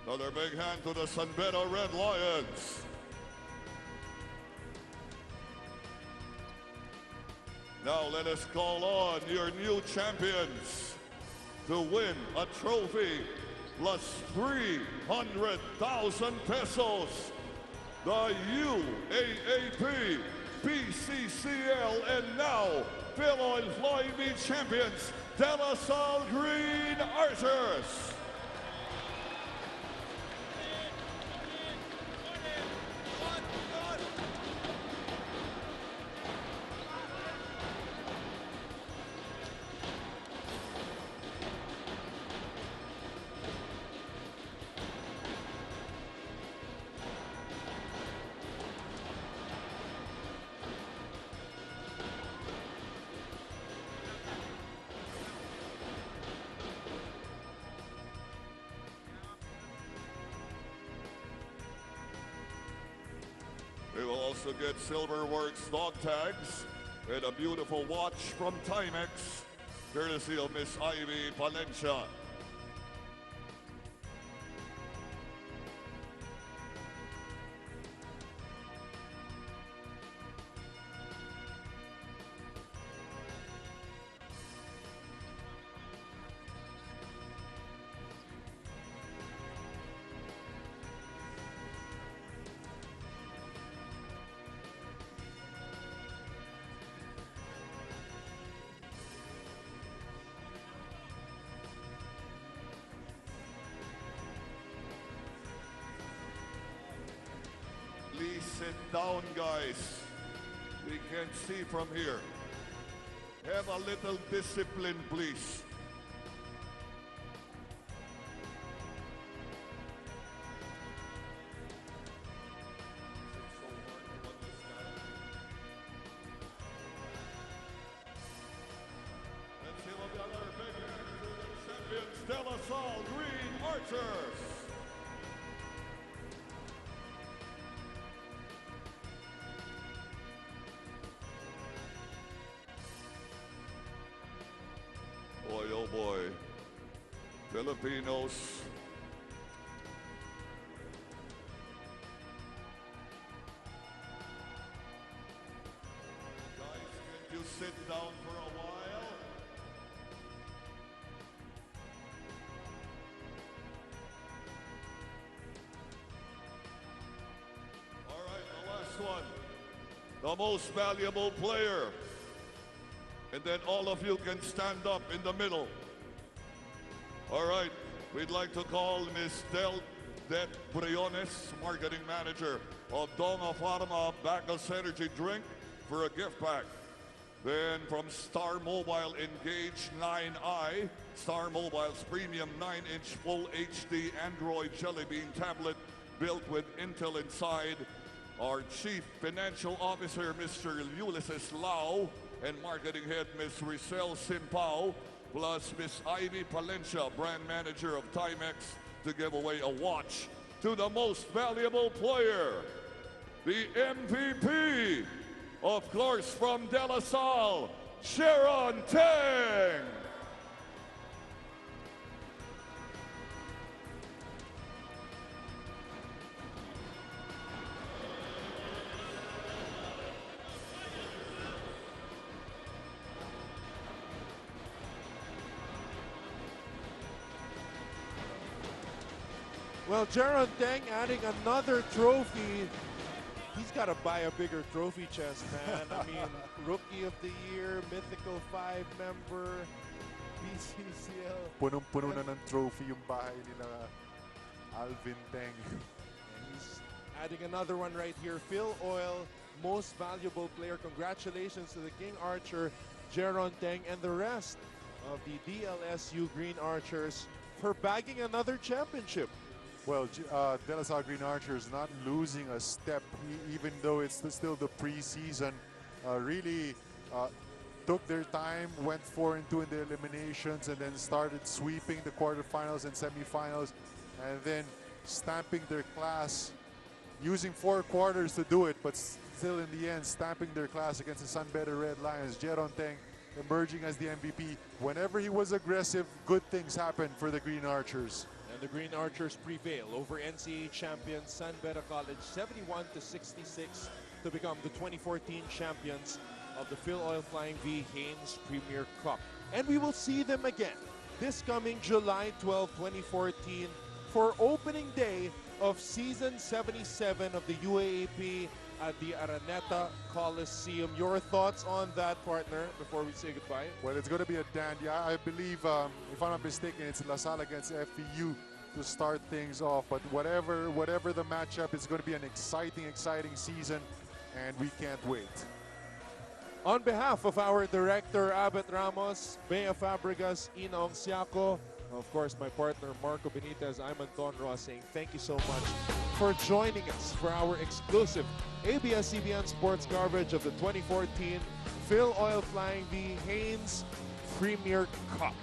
Another big hand to the San Beda Red Lions. Now let us call on your new champions to win a trophy plus 300,000 pesos. The UAAP, BCCL, and now Filoil Flying V champions, DLSU Green Archers. We will also get Silverworks dog tags and a beautiful watch from Timex, courtesy of Miss Ivy Palencia. Please sit down, guys. We can't see from here. Have a little discipline, please. Let's give another big hand to the champions, DLSU Green Archers. Boy, oh boy, Filipinos. Guys, can you sit down for a while? All right, the last one. the most valuable player. And then all of you can stand up in the middle. All right, we'd like to call Ms. Det Briones, Marketing Manager of Donga Pharma Bacchus Energy Drink, for a gift pack. Then from Star Mobile Engage 9i, Star Mobile's premium 9-inch full HD Android Jelly Bean tablet built with Intel inside. Our Chief Financial Officer, Mr. Ulysses Lau, and Marketing Head, Ms. Ricel Simpao, plus Ms. Ivy Palencia, Brand Manager of Timex, to give away a watch to the most valuable player, the MVP, of course, from De La Salle, Sharon Teng. Well, Jaron Teng adding another trophy. He's got to buy a bigger trophy chest, man. I mean, Rookie of the Year, Mythical 5 member, BCCL. Punong-puno na ng trophy yung bahay nila Alvin Teng. And he's adding another one right here. Filoil, most valuable player. Congratulations to the King Archer, Jaron Teng, and the rest of the DLSU Green Archers for bagging another championship. Well, De La Salle Green Archers not losing a step, even though it's still the preseason. Really took their time, went 4-2 in the eliminations, and then started sweeping the quarterfinals and semifinals, and then stamping their class, using 4 quarters to do it, but still in the end, stamping their class against the Sun Better Red Lions. Jaron Teng emerging as the MVP. Whenever he was aggressive, good things happened for the Green Archers. And the Green Archers prevail over NCAA champion San Beda College 71-66 to become the 2014 champions of the Filoil Flying V Haynes Premier Cup. And we will see them again this coming July 12, 2014 for opening day of season 77 of the UAAP at the Araneta Coliseum. Your thoughts on that, partner, before we say goodbye? Well, it's going to be a dandy. I believe, if I'm not mistaken, it's La Salle against FEU to start things off. But whatever the matchup, it's going to be an exciting season, and we can't wait. On behalf of our director, Abet Ramos, Bea Fabregas, Inong Siaco, of course, my partner, Marco Benitez, I'm Anton Ross, saying thank you so much for joining us for our exclusive ABS-CBN sports coverage of the 2014 Filoil Flying V Haynes Premier Cup.